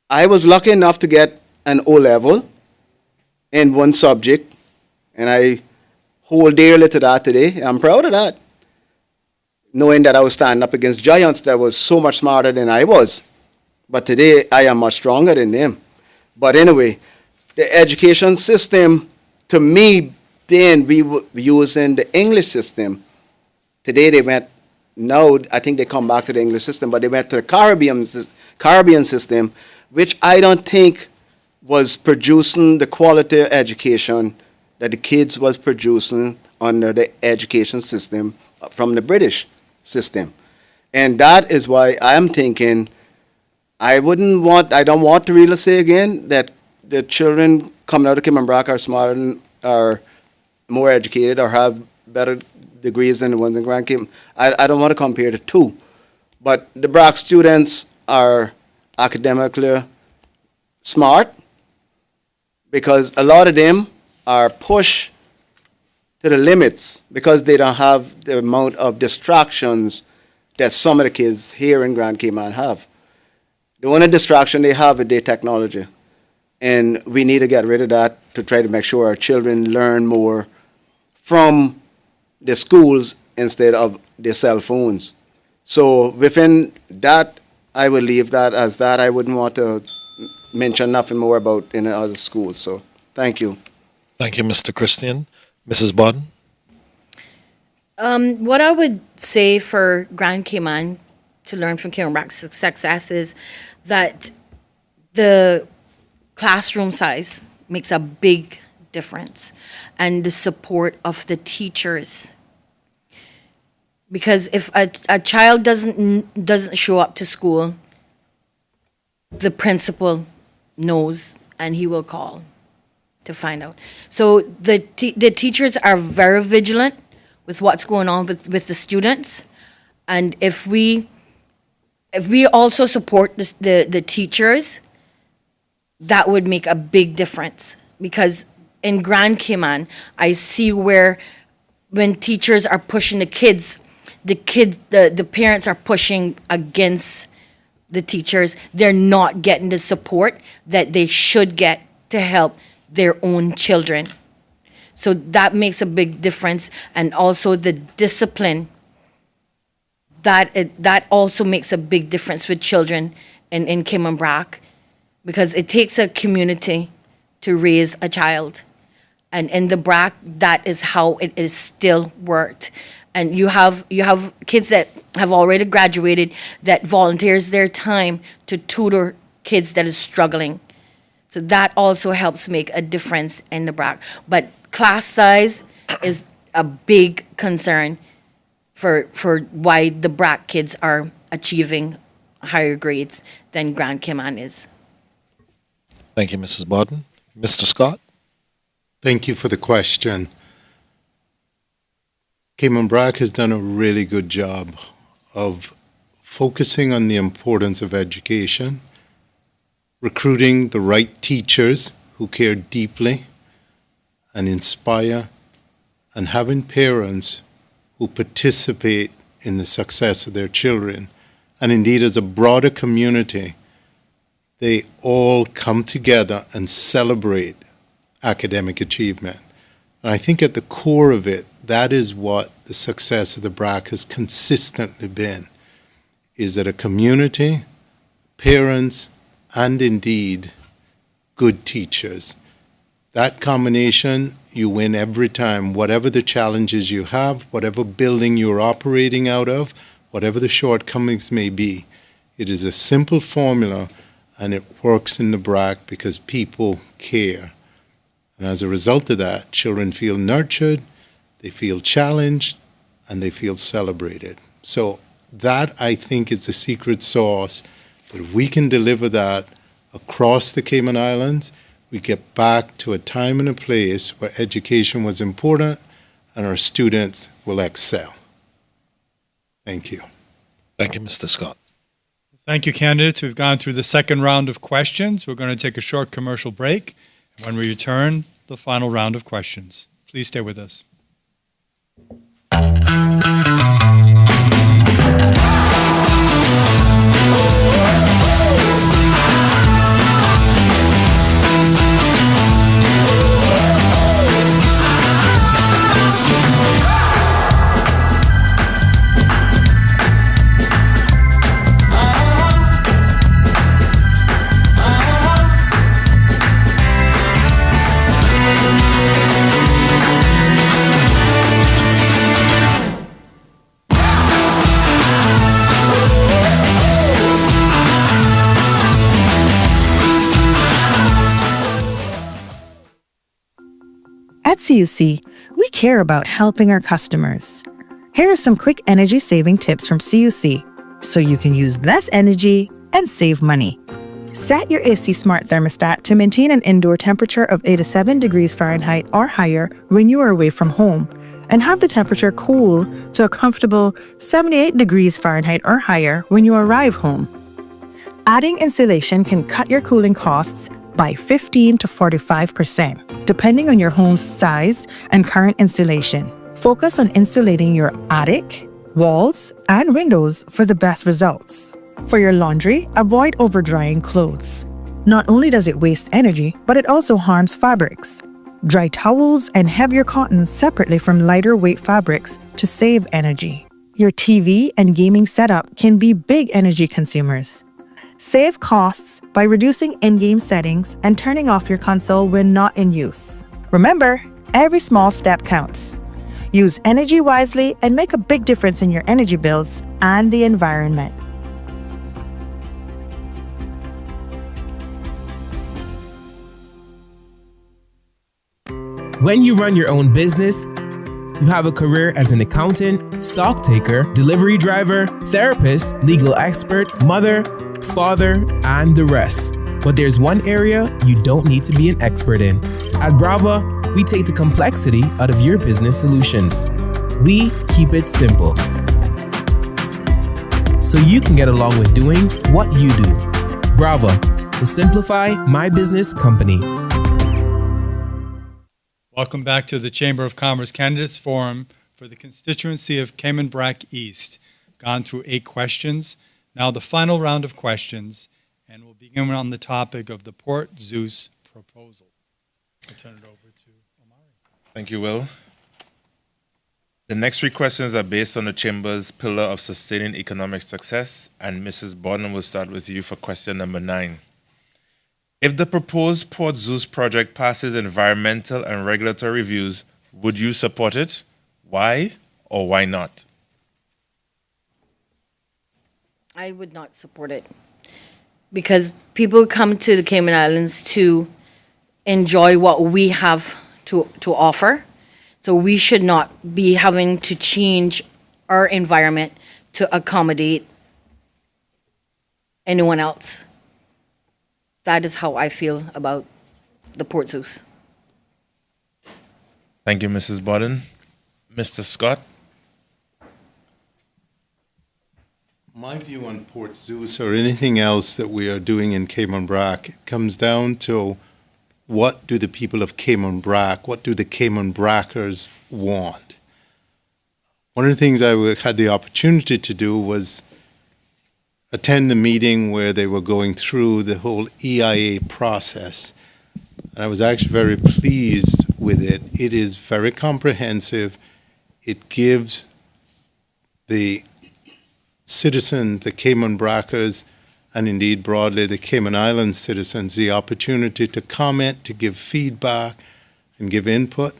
I was lucky enough to get an O level in one subject, and I hold dearly to that today. I'm proud of that, knowing that I was standing up against giants that was so much smarter than I was. But today, I am much stronger than them. But anyway, the education system, to me, then we were using the English system. Today they went, now I think they come back to the English system, but they went to the Caribbean system, which I don't think was producing the quality of education that the kids was producing under the education system from the British system. And that is why I'm thinking I don't want to really say again that the children coming out of Cayman Brac are smarter, are more educated, or have better degrees than the ones in Grand Cayman. I don't want to compare the two. But the Brac students are academically smart because a lot of them are pushed to the limits because they don't have the amount of distractions that some of the kids here in Grand Cayman have. The only distraction they have is their technology. And we need to get rid of that to try to make sure our children learn more from the schools instead of their cell phones. So within that, I would leave that as that. I wouldn't want to mention nothing more about in other schools. So thank you. Thank you, Mr. Christian. Mrs. Bodden? What I would say for Grand Cayman to learn from Cayman Brac's success is that the classroom size makes a big difference, and the support of the teachers. Because if a child doesn't show up to school, the principal knows and he will call to find out. So the teachers are very vigilant with what's going on with the students, and if we also support the teachers, that would make a big difference. Because in Grand Cayman, I see where when teachers are pushing the parents are pushing against the teachers. They're not getting the support that they should get to help their own children. So that makes a big difference. And also the discipline, that also makes a big difference with children in Cayman Brac, because it takes a community to raise a child. And in the Brac, that is how it is still worked. And you have kids that have already graduated that volunteers their time to tutor kids that is struggling. So that also helps make a difference in the Brac. But class size is a big concern for why the Brac kids are achieving higher grades than Grand Cayman is. Thank you, Mrs. Bodden. Mr. Scott? Thank you for the question. Cayman Brac has done a really good job of focusing on the importance of education, recruiting the right teachers who care deeply and inspire, and having parents who participate in the success of their children. And indeed, as a broader community, they all come together and celebrate academic achievement. And I think at the core of it, that is what the success of the Brac has consistently been, is that a community, parents, and indeed good teachers. That combination, you win every time, whatever the challenges you have, whatever building you're operating out of, whatever the shortcomings may be. It is a simple formula, and it works in the Brac because people care. And as a result of that, children feel nurtured, they feel challenged, and they feel celebrated. So that, I think, is the secret sauce. But if we can deliver that across the Cayman Islands, we get back to a time and a place where education was important and our students will excel. Thank you. Thank you, Mr. Scott. Thank you, candidates. We've gone through the second round of questions. We're going to take a short commercial break. And when we return, the final round of questions. Please stay with us. At CUC, we care about helping our customers. Here are some quick energy saving tips from CUC so you can use less energy and save money. Set your AC Smart thermostat to maintain an indoor temperature of 87 degrees Fahrenheit or higher when you are away from home, and have the temperature cool to a comfortable 78 degrees Fahrenheit or higher when you arrive home. Adding insulation can cut your cooling costs by 15 to 45%, depending on your home's size and current insulation. Focus on insulating your attic, walls, and windows for the best results. For your laundry, avoid over-drying clothes. Not only does it waste energy, but it also harms fabrics. Dry towels and heavier cottons separately from lighter weight fabrics to save energy. Your TV and gaming setup can be big energy consumers. Save costs by reducing in-game settings and turning off your console when not in use. Remember, every small step counts. Use energy wisely and make a big difference in your energy bills and the environment. When you run your own business, you have a career as an accountant, stock taker, delivery driver, therapist, legal expert, mother, father, and the rest. But there's one area you don't need to be an expert in. At Brava, we take the complexity out of your business solutions. We keep it simple, so you can get along with doing what you do. Brava, the Simplify My Business company. Welcome back to the Chamber of Commerce Candidates Forum for the constituency of Cayman Brac East. Gone through 8 questions. Now the final round of questions, and we'll begin on the topic of the Port Zeus proposal. I'll turn it over to Omari. Thank you, Will. The next 3 questions are based on the Chamber's pillar of sustaining economic success, and Mrs. Borden will start with you for question number 9. If the proposed Port Zeus project passes environmental and regulatory reviews, would you support it? Why or why not? I would not support it because people come to the Cayman Islands to enjoy what we have to offer. So we should not be having to change our environment to accommodate anyone else. That is how I feel about the Port Zeus. Thank you, Mrs. Borden. Mr. Scott? My view on Port Zeus or anything else that we are doing in Cayman Brac comes down to what do the people of Cayman Brac, what do the Cayman Bracers want? One of the things I had the opportunity to do was attend the meeting where they were going through the whole EIA process. And I was actually very pleased with it. It is very comprehensive. It gives the citizen, the Cayman Bracers, and indeed broadly the Cayman Islands citizens, the opportunity to comment, to give feedback, and give input.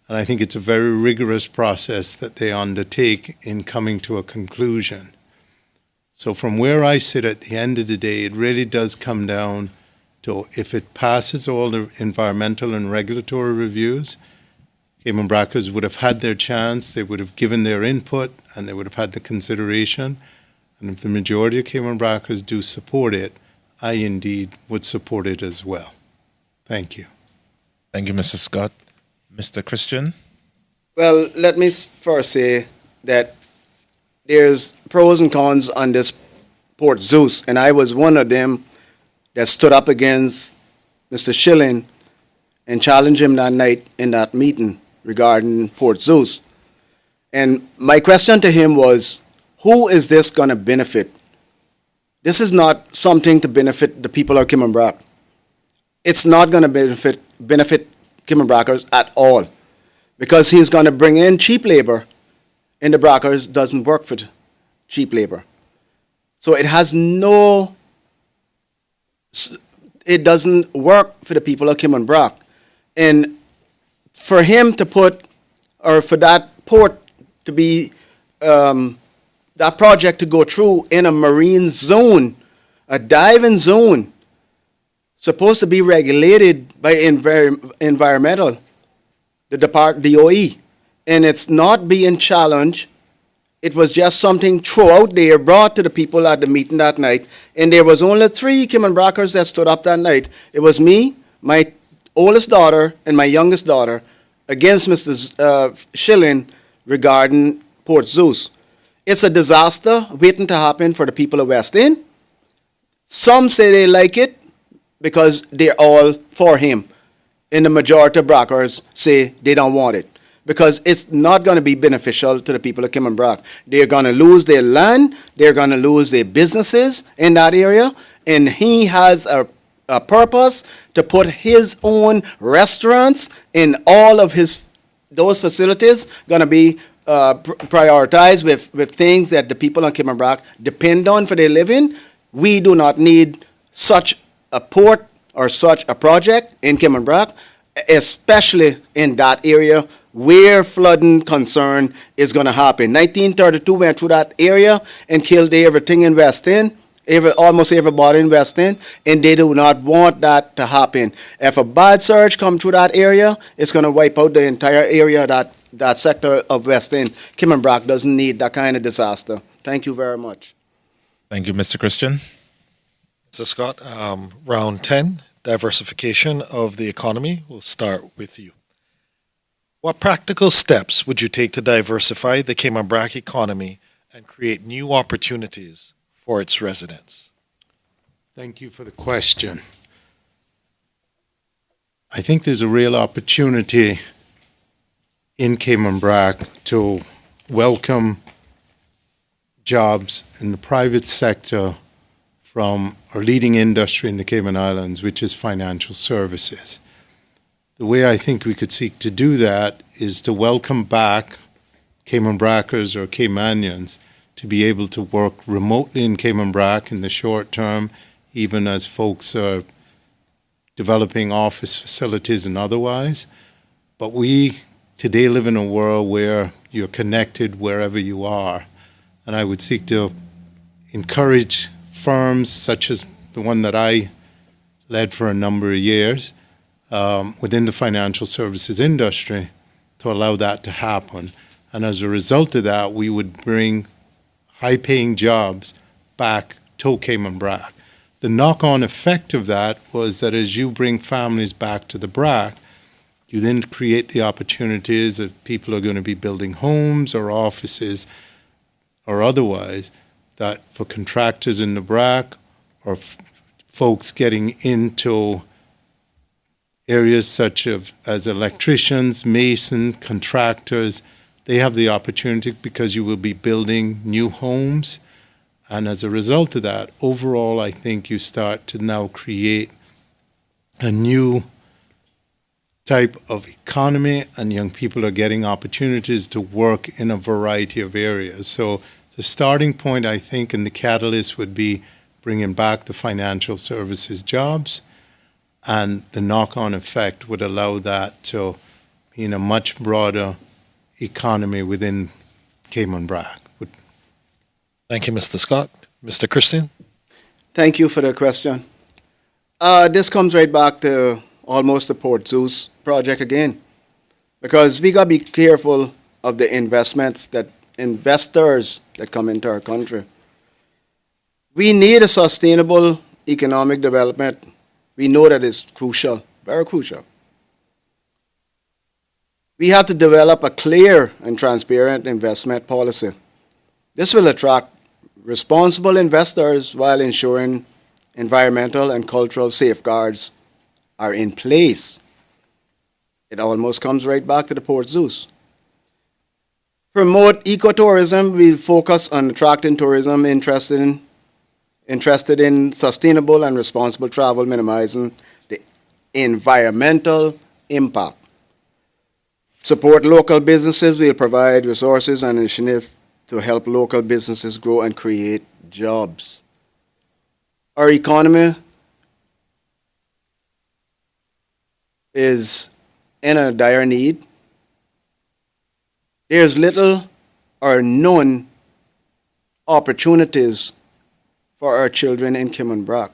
And I think it's a very rigorous process that they undertake in coming to a conclusion. So from where I sit at the end of the day, it really does come down to if it passes all the environmental and regulatory reviews, Cayman Brackers would have had their chance, they would have given their input, and they would have had the consideration. And if the majority of Cayman Brackers do support it, I indeed would support it as well. Thank you. Thank you, Mr. Scott. Mr. Christian? Well, let me first say that there's pros and cons on this Port Zeus, and I was one of them that stood up against Mr. Schilling and challenged him that night in that meeting regarding Port Zeus. And my question to him was, who is this going to benefit? This is not something to benefit the people of Cayman Brac. It's not going to benefit Cayman Brackers at all, because he's going to bring in cheap labor, and the Brackers doesn't work for cheap labor. So it doesn't work for the people of Cayman Brac. And for him to for that port to be, that project to go through in a marine zone, a diving zone, supposed to be regulated by environmental, the DOE, and it's not being challenged. It was just something thrown out there, brought to the people at the meeting that night, and there was only 3 Cayman Brackers that stood up that night. It was me, my oldest daughter, and my youngest daughter against Mr. Schilling regarding Port Zeus. It's a disaster waiting to happen for the people of West End. Some say they like it, because they're all for him. And the majority of Brackers say they don't want it, because it's not going to be beneficial to the people of Cayman Brac. They're going to lose their land, they're going to lose their businesses in that area, and he has a purpose to put his own restaurants in all of those facilities, going to be prioritized with things that the people of Cayman Brac depend on for their living. We do not need such a port or such a project in Cayman Brac, especially in that area where flooding concern is going to happen. 1932 went through that area and killed everything in West End, almost everybody in West End, and they do not want that to happen. If a bad surge comes through that area, it's going to wipe out the entire area, that sector of West End. Cayman Brac doesn't need that kind of disaster. Thank you very much. Thank you, Mr. Christian. Mr. Scott, round 10, diversification of the economy. We'll start with you. What practical steps would you take to diversify the Cayman Brac economy and create new opportunities for its residents? Thank you for the question. I think there's a real opportunity in Cayman Brac to welcome jobs in the private sector from our leading industry in the Cayman Islands, which is financial services. The way I think we could seek to do that is to welcome back Cayman Brackers or Caymanians to be able to work remotely in Cayman Brac in the short term, even as folks are developing office facilities and otherwise. But we today live in a world where you're connected wherever you are. And I would seek to encourage firms such as the one that I led for a number of years within the financial services industry to allow that to happen. And as a result of that, we would bring high-paying jobs back to Cayman Brac. The knock-on effect of that was that as you bring families back to the Brac, you then create the opportunities that people are going to be building homes or offices or otherwise, that for contractors in the Brac or folks getting into areas such as electricians, masons, contractors, they have the opportunity because you will be building new homes. And as a result of that, overall, I think you start to now create a new type of economy, and young people are getting opportunities to work in a variety of areas. So the starting point, I think, and the catalyst would be bringing back the financial services jobs, and the knock-on effect would allow that to mean a much broader economy within Cayman Brac. Thank you, Mr. Scott. Mr. Christian? Thank you for the question. This comes right back to almost the Port Zeus project again, because we gotta be careful of the investors that come into our country. We need a sustainable economic development. We know that it's crucial, very crucial. We have to develop a clear and transparent investment policy. This will attract responsible investors while ensuring environmental and cultural safeguards are in place. It almost comes right back to the Port Zeus. Promote ecotourism. We focus on attracting tourism interested in sustainable and responsible travel, minimizing the environmental impact. Support local businesses. We'll provide resources and initiatives to help local businesses grow and create jobs. Our economy is in a dire need. There's little or none opportunities for our children in Cayman Brac,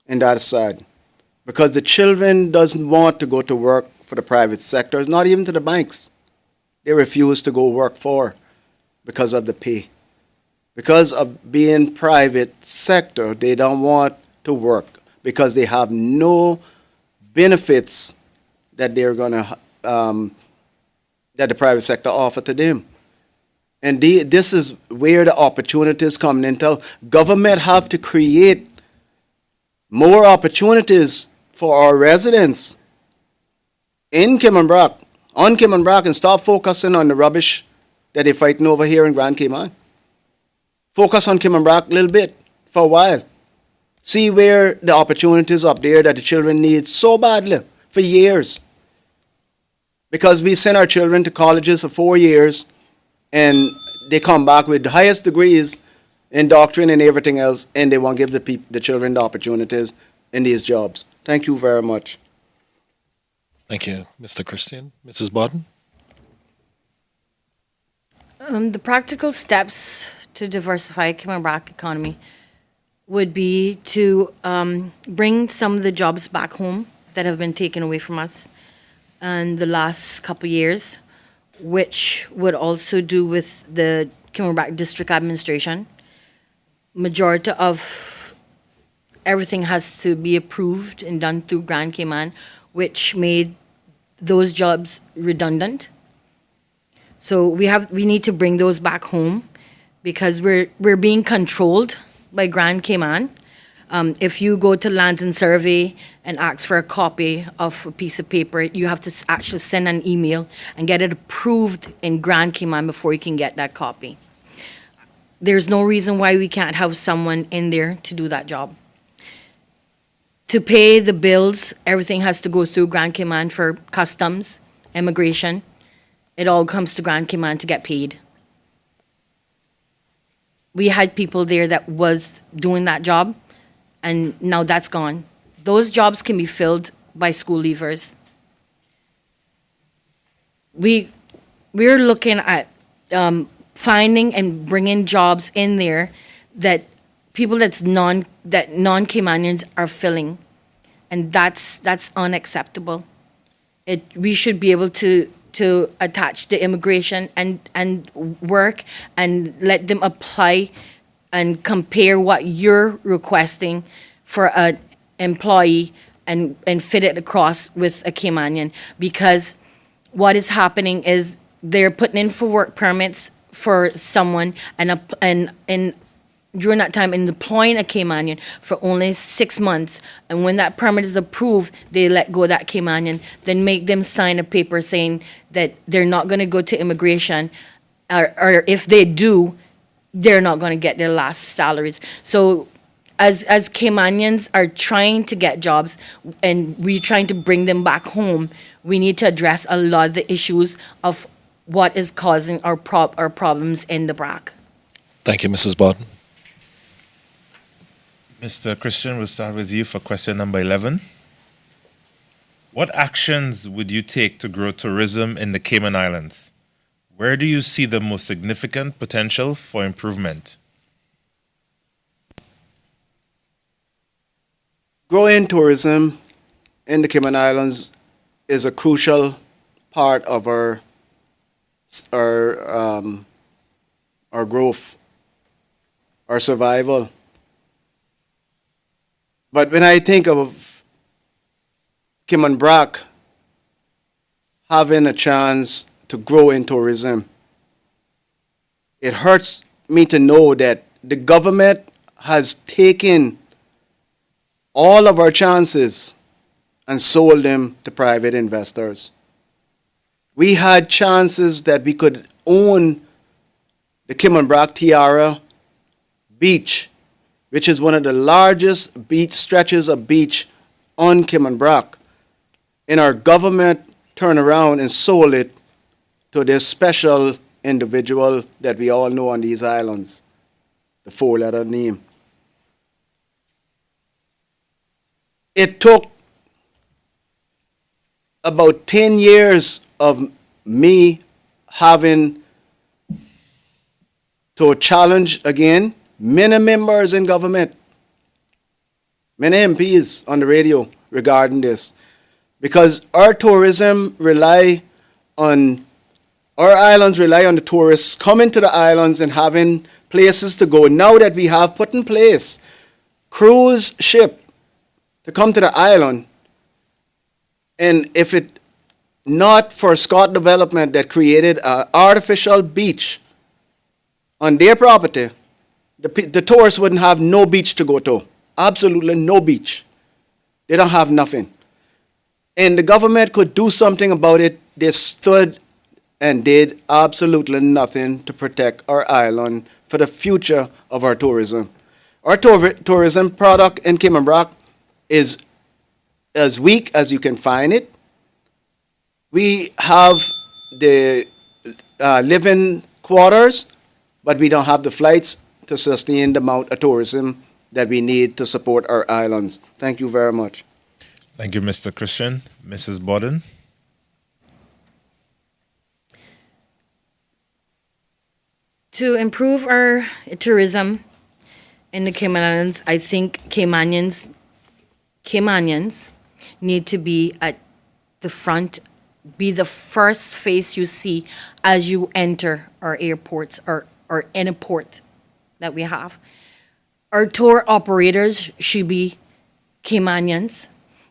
and that's sad, because the children doesn't want to go to work for the private sectors, not even to the banks. They refuse to go work for because of the pay. Because of being private sector, they don't want to work because they have no benefits that they're gonna that the private sector offer to them. And this is where the opportunities come into. Government have to create more opportunities for our residents in Cayman Brac, on Cayman Brac, and stop focusing on the rubbish that they're fighting over here in Grand Cayman. Focus on Cayman Brac a little bit for a while. See where the opportunities up there that the children need so badly for years. Because we send our children to colleges for 4 years and they come back with the highest degrees in doctrine and everything else, and they won't give the children the opportunities in these jobs. Thank you very much. Thank you, Mr. Christian. Mrs. Bodden? The practical steps to diversify Cayman Brac economy would be to bring some of the jobs back home that have been taken away from us in the last couple years, which would also do with the Cayman Brac District Administration. Majority of everything has to be approved and done through Grand Cayman, which made those jobs redundant. So we need to bring those back home because we're being controlled by Grand Cayman. If you go to Lands and Survey and ask for a copy of a piece of paper, you have to actually send an email and get it approved in Grand Cayman before you can get that copy. There's no reason why we can't have someone in there to do that job. To pay the bills, everything has to go through Grand Cayman for customs, immigration. It all comes to Grand Cayman to get paid. We had people there that was doing that job, and now that's gone. Those jobs can be filled by school leavers. We're looking at finding and bringing jobs in there that people that non-Caymanians are filling, and that's unacceptable. We should be able to attach the immigration and work and let them apply and compare what you're requesting for an employee and fit it across with a Caymanian, because what is happening is they're putting in for work permits for someone and during that time in deploying a Caymanian for only 6 months, and when that permit is approved, they let go of that Caymanian, then make them sign a paper saying that they're not going to go to immigration, or if they do, they're not going to get their last salaries. So as Caymanians are trying to get jobs and we're trying to bring them back home, we need to address a lot of the issues of what is causing our problems in the Brac. Thank you, Mrs. Bodden. Mr. Christian, we'll start with you for question number 11. What actions would you take to grow tourism in the Cayman Islands? Where do you see the most significant potential for improvement? Growing tourism in the Cayman Islands is a crucial part of our growth, our survival. But when I think of Cayman Brac having a chance to grow in tourism, it hurts me to know that the government has taken all of our chances and sold them to private investors. We had chances that we could own the Cayman Brac Tiara Beach, which is one of the largest beach stretches of beach on Cayman Brac. And our government turned around and sold it to this special individual that we all know on these islands, the four-letter name. It took about 10 years of me having to challenge again many members in government, many MPs on the radio regarding this, because our islands rely on the tourists coming to the islands and having places to go. Now that we have put in place cruise ship to come to the island, and if it not for Scott Development that created an artificial beach on their property, the tourists wouldn't have no beach to go to. Absolutely no beach. They don't have nothing. And the government could do something about it. They stood and did absolutely nothing to protect our island for the future of our tourism. Our tourism product in Cayman Brac is as weak as you can find it. We have the living quarters, but we don't have the flights to sustain the amount of tourism that we need to support our islands. Thank you very much. Thank you, Mr. Christian. Mrs. Borden? To improve our tourism in the Cayman Islands, I think Caymanians need to be at the front, be the first face you see as you enter our airports or any port that we have. Our tour operators should be Caymanians.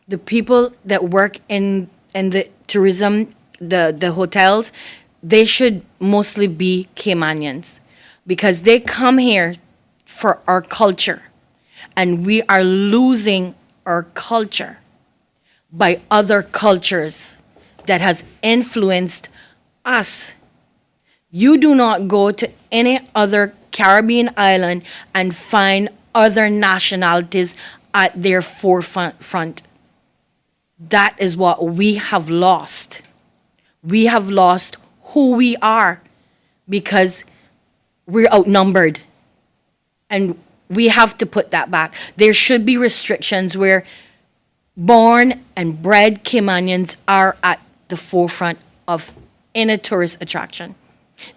The people that work in the tourism, the hotels, they should mostly be Caymanians because they come here for our culture, and we are losing our culture by other cultures that has influenced us. You do not go to any other Caribbean island and find other nationalities at their forefront. That is what we have lost. We have lost who we are because we're outnumbered. And we have to put that back. There should be restrictions where born and bred Caymanians are at the forefront of any tourist attraction.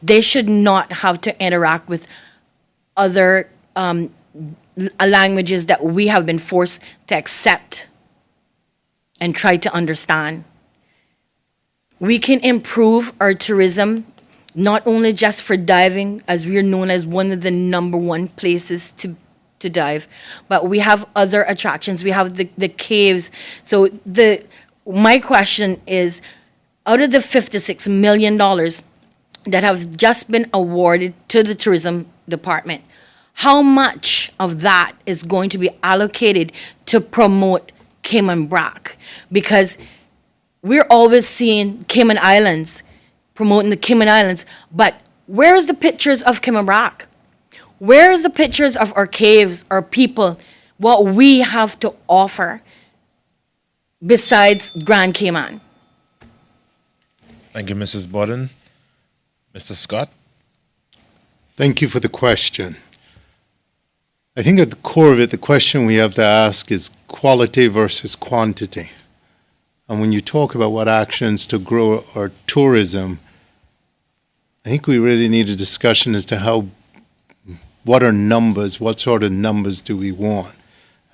They should not have to interact with other languages that we have been forced to accept and try to understand. We can improve our tourism not only just for diving, as we are known as one of the number one places to dive, but we have other attractions. We have the caves. So my question is, out of the $56 million that have just been awarded to the tourism department, how much of that is going to be allocated to promote Cayman Brac? Because we're always seeing Cayman Islands, promoting the Cayman Islands, but where's the pictures of Cayman Brac? Where's the pictures of our caves, our people, what we have to offer besides Grand Cayman? Thank you, Mrs. Borden. Mr. Scott? Thank you for the question. I think at the core of it, the question we have to ask is quality versus quantity. And when you talk about what actions to grow our tourism, I think we really need a discussion as to what are numbers, what sort of numbers do we want?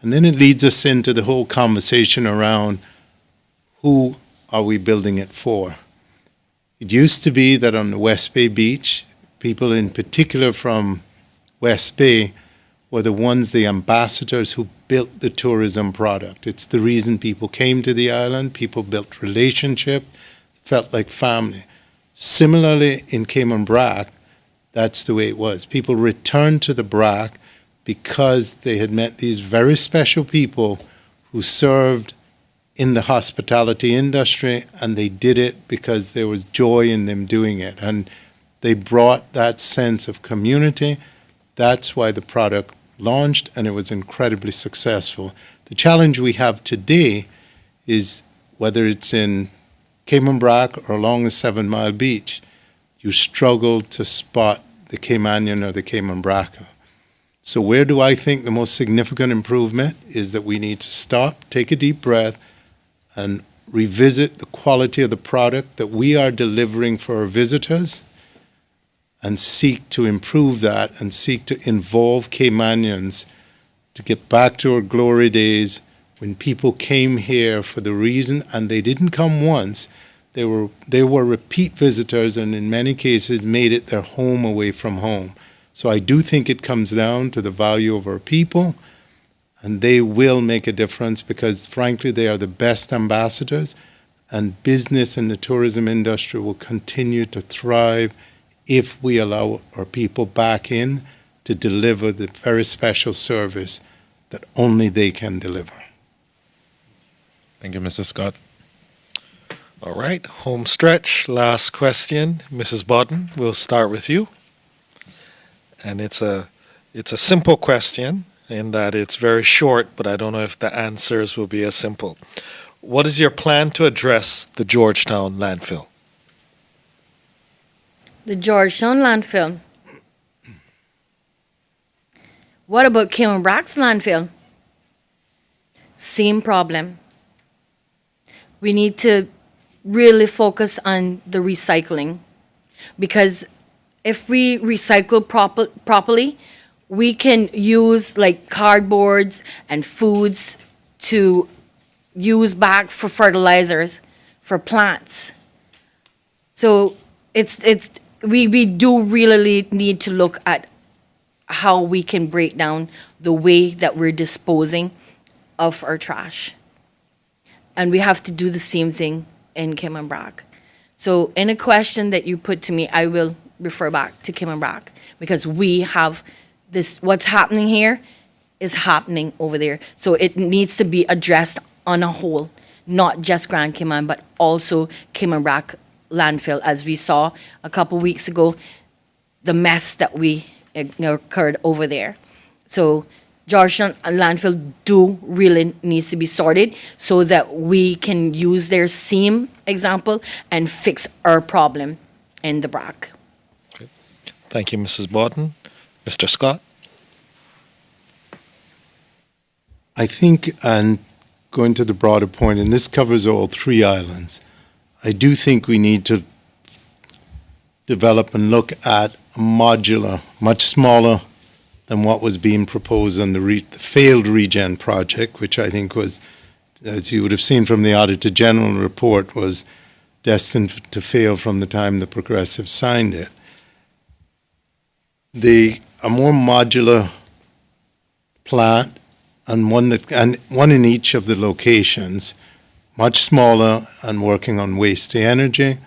And then it leads us into the whole conversation around who are we building it for? It used to be that on the West Bay Beach, people in particular from West Bay were the ones, the ambassadors who built the tourism product. It's the reason people came to the island, people built relationship, felt like family. Similarly, in Cayman Brac, that's the way it was. People returned to the Brac because they had met these very special people who served in the hospitality industry, and they did it because there was joy in them doing it. And they brought that sense of community. That's why the product launched, and it was incredibly successful. The challenge we have today is whether it's in Cayman Brac or along the 7 Mile Beach, you struggle to spot the Caymanian or the Cayman Bracer. So where do I think the most significant improvement is that we need to stop, take a deep breath, and revisit the quality of the product that we are delivering for our visitors and seek to improve that and seek to involve Caymanians to get back to our glory days when people came here for the reason, and they didn't come once, they were repeat visitors, and in many cases made it their home away from home. So I do think it comes down to the value of our people, and they will make a difference because, frankly, they are the best ambassadors, and business in the tourism industry will continue to thrive if we allow our people back in to deliver the very special service that only they can deliver. Thank you, Mr. Scott. All right, home stretch. Last question, Mrs. Bodden. We'll start with you, and it's a simple question in that it's very short, but I don't know if the answers will be as simple. What is your plan to address the Georgetown landfill? The Georgetown landfill. What about Cayman Brac's landfill? Same problem. We need to really focus on the recycling, because if we recycle properly, we can use like cardboards and foods to use back for fertilizers for plants. So we do really need to look at how we can break down the way that we're disposing of our trash. And we have to do the same thing in Cayman Brac. So in a question that you put to me, I will refer back to Cayman Brac, because we have this, what's happening here is happening over there. So it needs to be addressed on a whole, not just Grand Cayman, but also Cayman Brac landfill. As we saw a couple weeks ago, the mess that occurred over there. So Georgetown landfill really needs to be sorted so that we can use their same example and fix our problem in the Brac. Okay. Thank you, Mrs. Bodden. Mr. Scott? I think, and going to the broader point, and this covers all 3 islands, I do think we need to develop and look at a modular, much smaller than what was being proposed on the failed regen project, which I think was, as you would have seen from the Auditor General report, was destined to fail from the time the Progressives signed it. A more modular plant, and one in each of the locations, much smaller and working on waste to energy,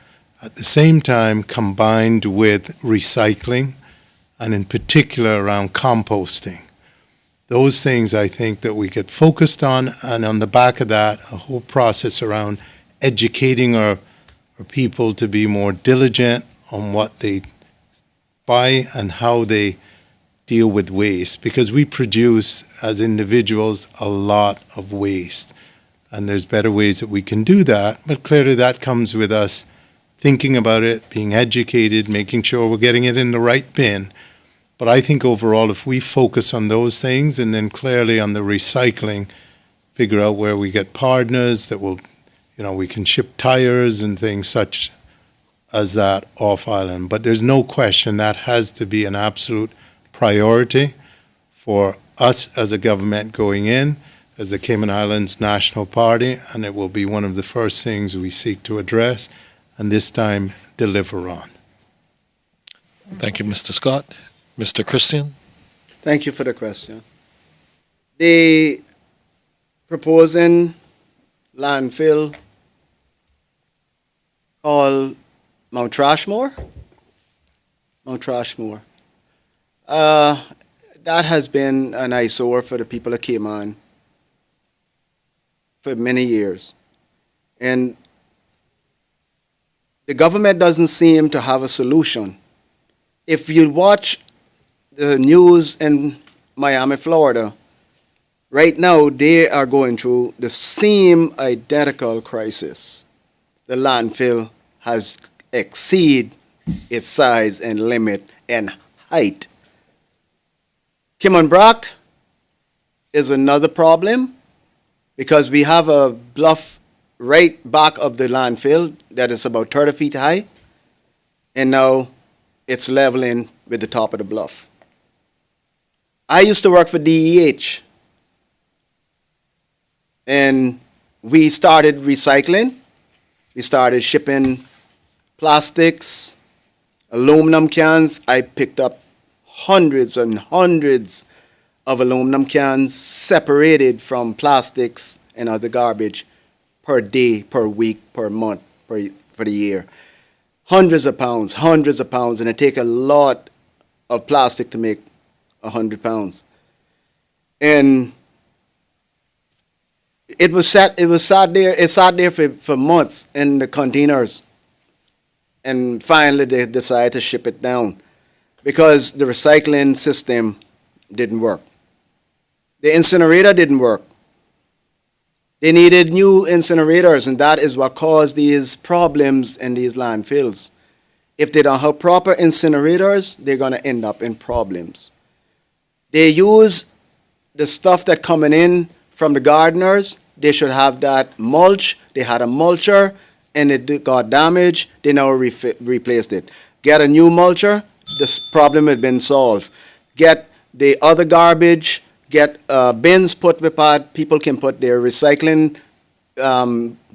at the same time combined with recycling, and in particular around composting. Those things I think that we get focused on, and on the back of that, a whole process around educating our people to be more diligent on what they buy and how they deal with waste, because we produce as individuals a lot of waste, and there's better ways that we can do that, but clearly that comes with us thinking about it, being educated, making sure we're getting it in the right bin. But I think overall, if we focus on those things and then clearly on the recycling, figure out where we get partners that will, we can ship tires and things such as that off island. But there's no question that has to be an absolute priority for us as a government going in, as the Cayman Islands National Party, and it will be one of the first things we seek to address, and this time deliver on. Thank you, Mr. Scott. Mr. Christian? Thank you for the question. The proposing landfill called Mount Trashmore. That has been an eyesore for the people of Cayman for many years. And the government doesn't seem to have a solution. If you watch the news in Miami, Florida, right now they are going through the same identical crisis. The landfill has exceeded its size and limit and height. Cayman Brac is another problem because we have a bluff right back of the landfill that is about 30 feet high, and now it's leveling with the top of the bluff. I used to work for DEH, and we started recycling. We started shipping plastics, aluminum cans. I picked up hundreds and hundreds of aluminum cans separated from plastics and other garbage per day, per week, per month, for the year. Hundreds of pounds, and it takes a lot of plastic to make 100 pounds. And it sat there for months in the containers. And finally they decided to ship it down because the recycling system didn't work. The incinerator didn't work. They needed new incinerators, and that is what caused these problems in these landfills. If they don't have proper incinerators, they're going to end up in problems. They use the stuff that coming in from the gardeners. They should have that mulch. They had a mulcher, and it got damaged. They now replaced it. Get a new mulcher, this problem had been solved. Get the other garbage, get bins put with pot. People can put their recycling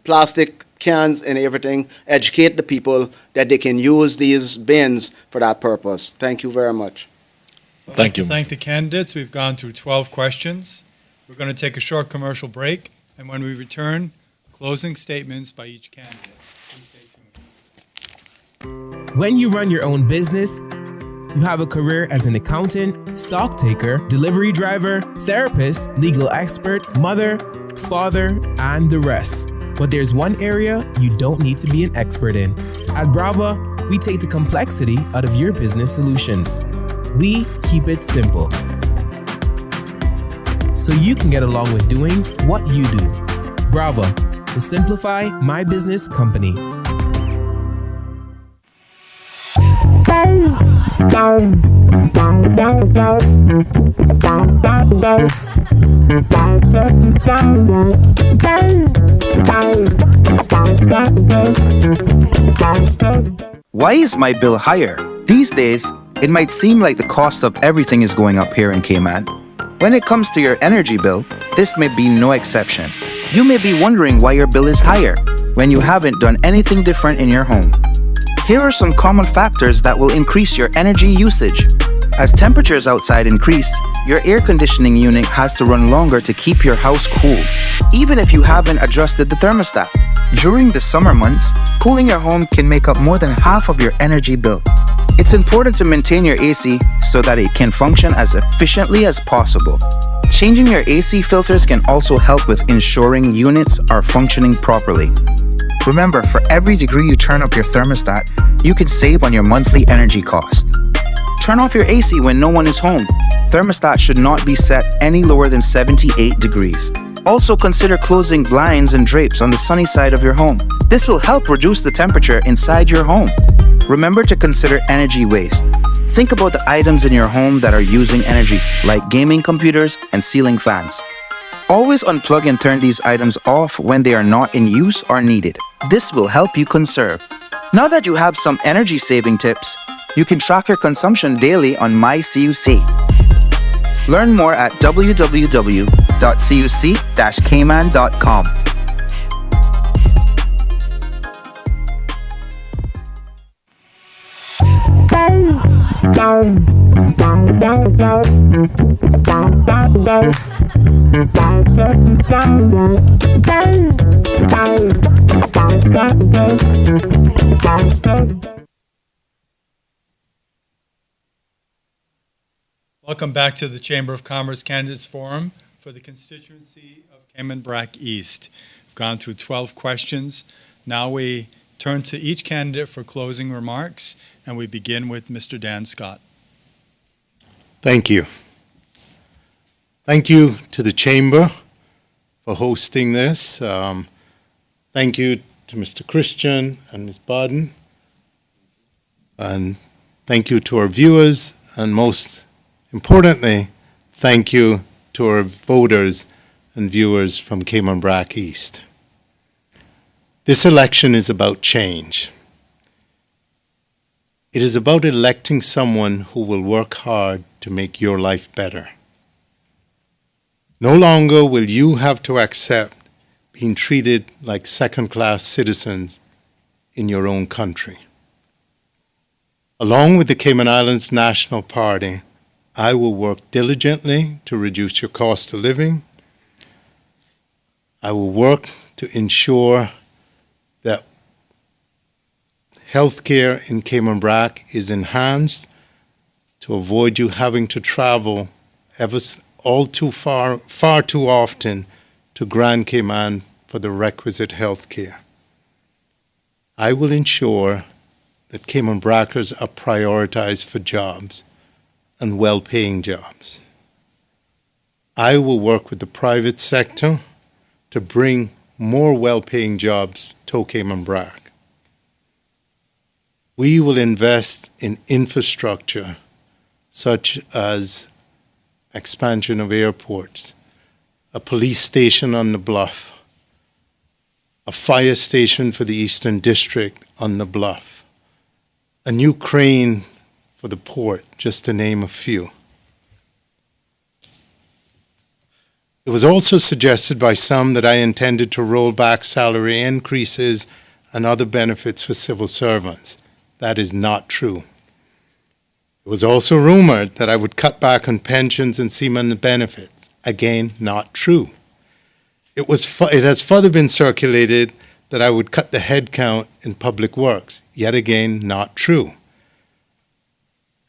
plastic cans and everything. Educate the people that they can use these bins for that purpose. Thank you very much. Thank you. Thank the candidates. We've gone through 12 questions. We're going to take a short commercial break, and when we return, closing statements by each candidate. Please stay tuned. When you run your own business, you have a career as an accountant, stock taker, delivery driver, therapist, legal expert, mother, father, and the rest. But there's one area you don't need to be an expert in. At Brava, we take the complexity out of your business solutions. We keep it simple, so you can get along with doing what you do. Brava, the Simplify My Business company. Why is my bill higher? These days, it might seem like the cost of everything is going up here in Cayman. When it comes to your energy bill, this may be no exception. You may be wondering why your bill is higher when you haven't done anything different in your home. Here are some common factors that will increase your energy usage. As temperatures outside increase, your air conditioning unit has to run longer to keep your house cool, even if you haven't adjusted the thermostat. During the summer months, cooling your home can make up more than half of your energy bill. It's important to maintain your AC so that it can function as efficiently as possible. Changing your AC filters can also help with ensuring units are functioning properly. Remember, for every degree you turn up your thermostat, you can save on your monthly energy cost. Turn off your AC when no one is home. Thermostat should not be set any lower than 78 degrees. Also consider closing blinds and drapes on the sunny side of your home. This will help reduce the temperature inside your home. Remember to consider energy waste. Think about the items in your home that are using energy, like gaming computers and ceiling fans. Always unplug and turn these items off when they are not in use or needed. This will help you conserve. Now that you have some energy saving tips, you can track your consumption daily on MyCUC. Learn more at www.cuc-cayman.com. Welcome back to the Chamber of Commerce Candidates Forum for the constituency of Cayman Brac East. We've gone through 12 questions. Now we turn to each candidate for closing remarks, and we begin with Mr. Dan Scott. Thank you. Thank you to the Chamber for hosting this. Thank you to Mr. Christian and Ms. Baden. And thank you to our viewers, and most importantly, thank you to our voters and viewers from Cayman Brac East. This election is about change. It is about electing someone who will work hard to make your life better. No longer will you have to accept being treated like second-class citizens in your own country. Along with the Cayman Islands National Party, I will work diligently to reduce your cost of living. I will work to ensure that healthcare in Cayman Brac is enhanced to avoid you having to travel far too often to Grand Cayman for the requisite healthcare. I will ensure that Cayman Bracers are prioritized for jobs and well-paying jobs. I will work with the private sector to bring more well-paying jobs to Cayman Brac. We will invest in infrastructure such as expansion of airports, a police station on the bluff, a fire station for the Eastern District on the bluff, a new crane for the port, just to name a few. It was also suggested by some that I intended to roll back salary increases and other benefits for civil servants. That is not true. It was also rumored that I would cut back on pensions and seaman benefits. Again, not true. It has further been circulated that I would cut the headcount in public works. Yet again, not true.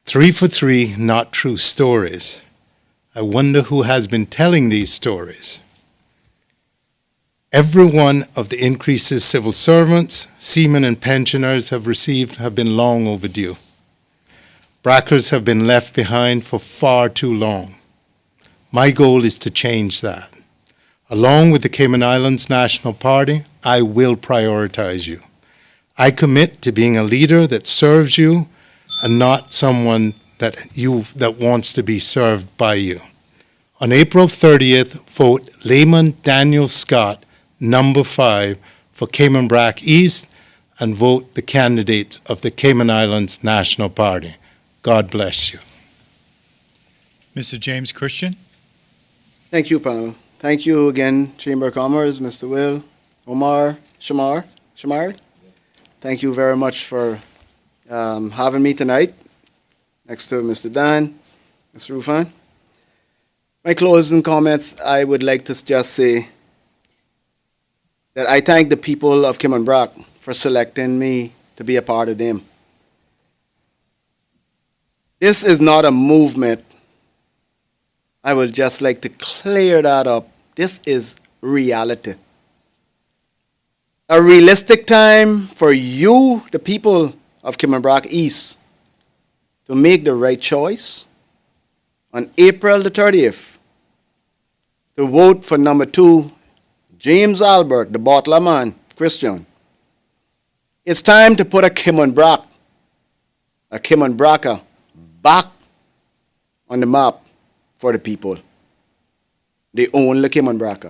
3 for 3 not true stories. I wonder who has been telling these stories. Every one of the increases civil servants, seamen, and pensioners have received have been long overdue. Bracers have been left behind for far too long. My goal is to change that. Along with the Cayman Islands National Party, I will prioritize you. I commit to being a leader that serves you and not someone that wants to be served by you. On April 30th, vote Layman Daniel Scott, number 5, for Cayman Brac East, and vote the candidates of the Cayman Islands National Party. God bless you. Mr. James Christian. Thank you, panel. Thank you again, Chamber of Commerce, Mr. Will, Omar, Shamari. Thank you very much for having me tonight, next to Mr. Dan, Mr. Rufan. My closing comments, I would like to just say that I thank the people of Cayman Brac for selecting me to be a part of them. This is not a movement. I would just like to clear that up. This is reality. A realistic time for you, the people of Cayman Brac East, to make the right choice on April the 30th, to vote for number 2, James Albert, the bottler man, Christian. It's time to put a Cayman Bracer back on the map for the people. The only Cayman Brac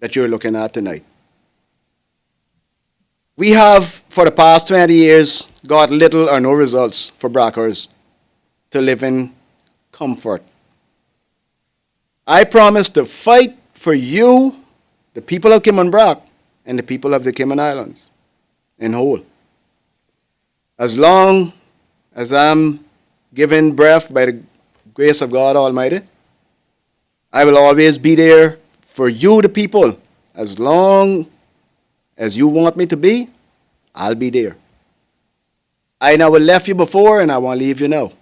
that you're looking at tonight. We have, for the past 20 years, got little or no results for Brackers to live in comfort. I promise to fight for you, the people of Cayman Brac, and the people of the Cayman Islands in whole. As long as I'm given breath by the grace of God Almighty, I will always be there for you, the people. As long as you want me to be, I'll be there. I never left you before, and I won't leave you now.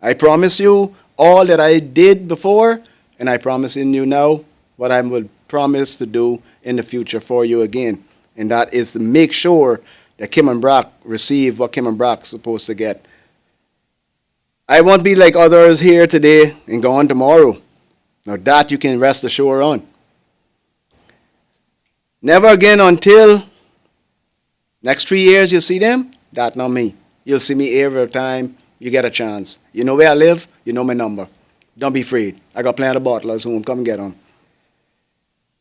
I promise you all that I did before, and I promise in you now what I will promise to do in the future for you again. And that is to make sure that Cayman Brac receive what Cayman Brac is supposed to get. I won't be like others here today and gone tomorrow. Now that you can rest assured on. Never again until next 3 years you'll see them. That not me. You'll see me every time you get a chance. You know where I live, you know my number. Don't be afraid. I got plenty of bottlers who will come and get them.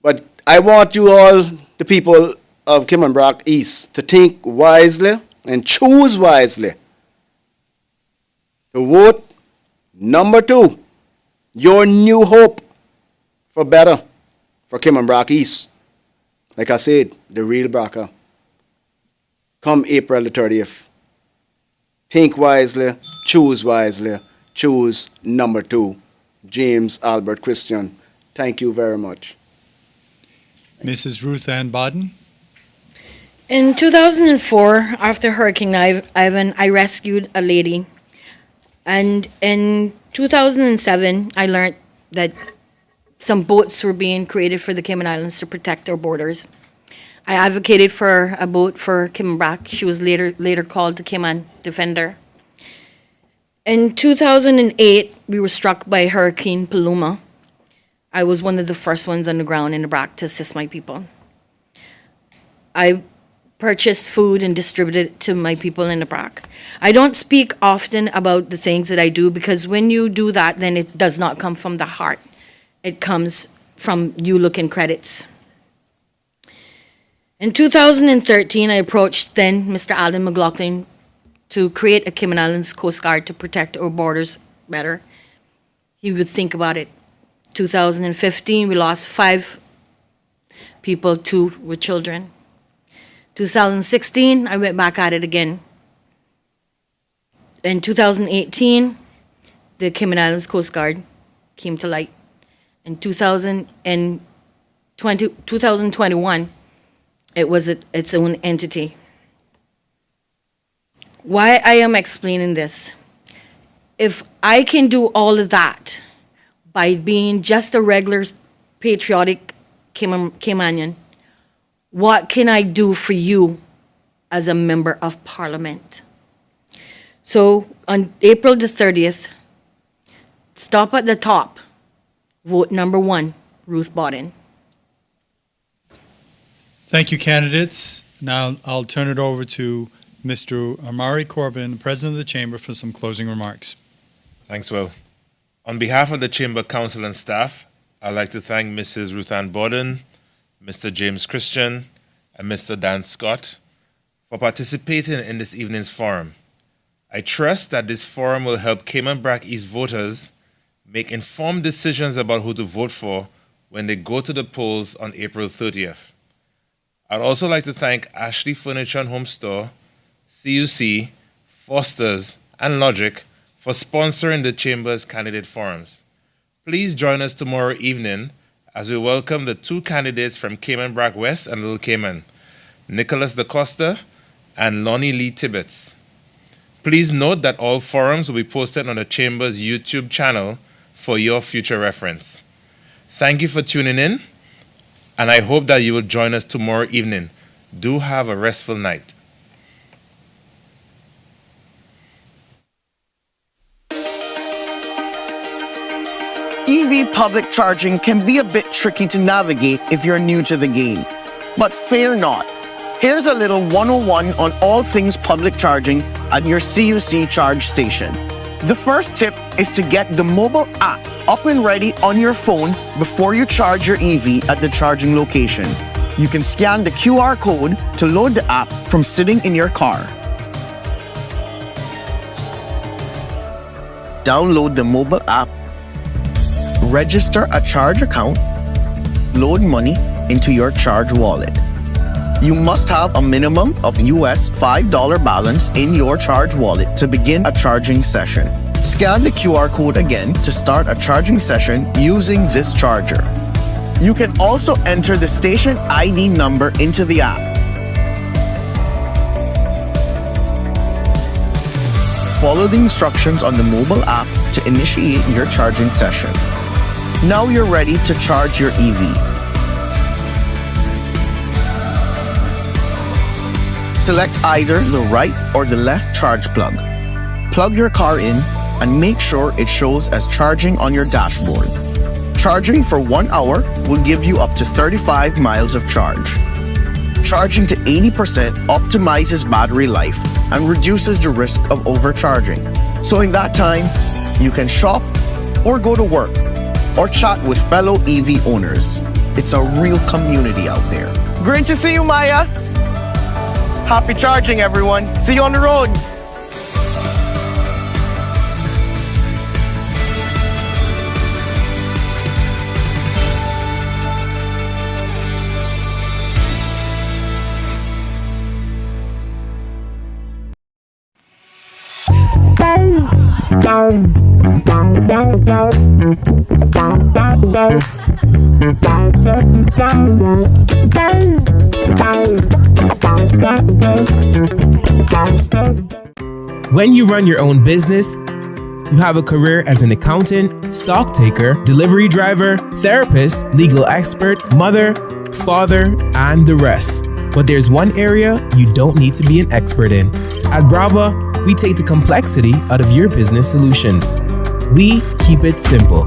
But I want you all, the people of Cayman Brac East, to think wisely and choose wisely. To vote number 2, your new hope for better for Cayman Brac East. Like I said, the real Braca. Come April the 30th. Think wisely, choose number 2. James Albert Christian. Thank you very much. Mrs. Ruth Ann Bodden. In 2004, after Hurricane Ivan, I rescued a lady. And in 2007, I learned that some boats were being created for the Cayman Islands to protect our borders. I advocated for a boat for Cayman Brac. She was later called the Cayman Defender. In 2008, we were struck by Hurricane Paloma. I was one of the first ones on the ground in the Brac to assist my people. I purchased food and distributed it to my people in the Brac. I don't speak often about the things that I do because when you do that, then it does not come from the heart. It comes from you looking credits. In 2013, I approached then Mr. Alden McLaughlin to create a Cayman Islands Coast Guard to protect our borders better. He would think about it. 2015, we lost 5 people, 2 were children. 2016, I went back at it again. In 2018, the Cayman Islands Coast Guard came to light. In 2021, it was its own entity. Why I am explaining this? If I can do all of that by being just a regular patriotic Caymanian, what can I do for you as a member of Parliament? So on April the 30th, stop at the top, vote number 1, Ruth Bodden. Thank you, candidates. Now I'll turn it over to Mr. Amari Corbin, President of the Chamber, for some closing remarks. Thanks, Will. On behalf of the Chamber Council and staff, I'd like to thank Mrs. Ruth Ann Bodden, Mr. James Christian, and Mr. Dan Scott for participating in this evening's forum. I trust that this forum will help Cayman Brac East voters make informed decisions about who to vote for when they go to the polls on April 30th. I'd also like to thank Ashley Furniture and Home Store, CUC, Foster's, and Logic for sponsoring the Chamber's candidate forums. Please join us tomorrow evening as we welcome the 2 candidates from Cayman Brac West and Little Cayman, Nicholas DaCosta and Lonnie Lee Tibbetts. Please note that all forums will be posted on the Chamber's YouTube channel for your future reference. Thank you for tuning in, and I hope that you will join us tomorrow evening. Do have a restful night. EV public charging can be a bit tricky to navigate if you're new to the game. But fear not. Here's a little 101 on all things public charging at your CUC charge station. The first tip is to get the mobile app up and ready on your phone before you charge your EV at the charging location. You can scan the QR code to load the app from sitting in your car. Download the mobile app, register a charge account, load money into your charge wallet. You must have a minimum of US $5 balance in your charge wallet to begin a charging session. Scan the QR code again to start a charging session using this charger. You can also enter the station ID number into the app. Follow the instructions on the mobile app to initiate your charging session. Now you're ready to charge your EV. Select either the right or the left charge plug. Plug your car in and make sure it shows as charging on your dashboard. Charging for 1 hour will give you up to 35 miles of charge. Charging to 80% optimizes battery life and reduces the risk of overcharging. So in that time, you can shop or go to work or chat with fellow EV owners. It's a real community out there. Great to see you, Maya. Happy charging, everyone. See you on the road. When you run your own business, you have a career as an accountant, stock taker, delivery driver, therapist, legal expert, mother, father, and the rest. But there's one area you don't need to be an expert in. At Brava, we take the complexity out of your business solutions. We keep it simple,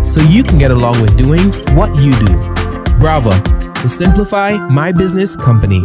so you can get along with doing what you do. Brava, the Simplify My Business company.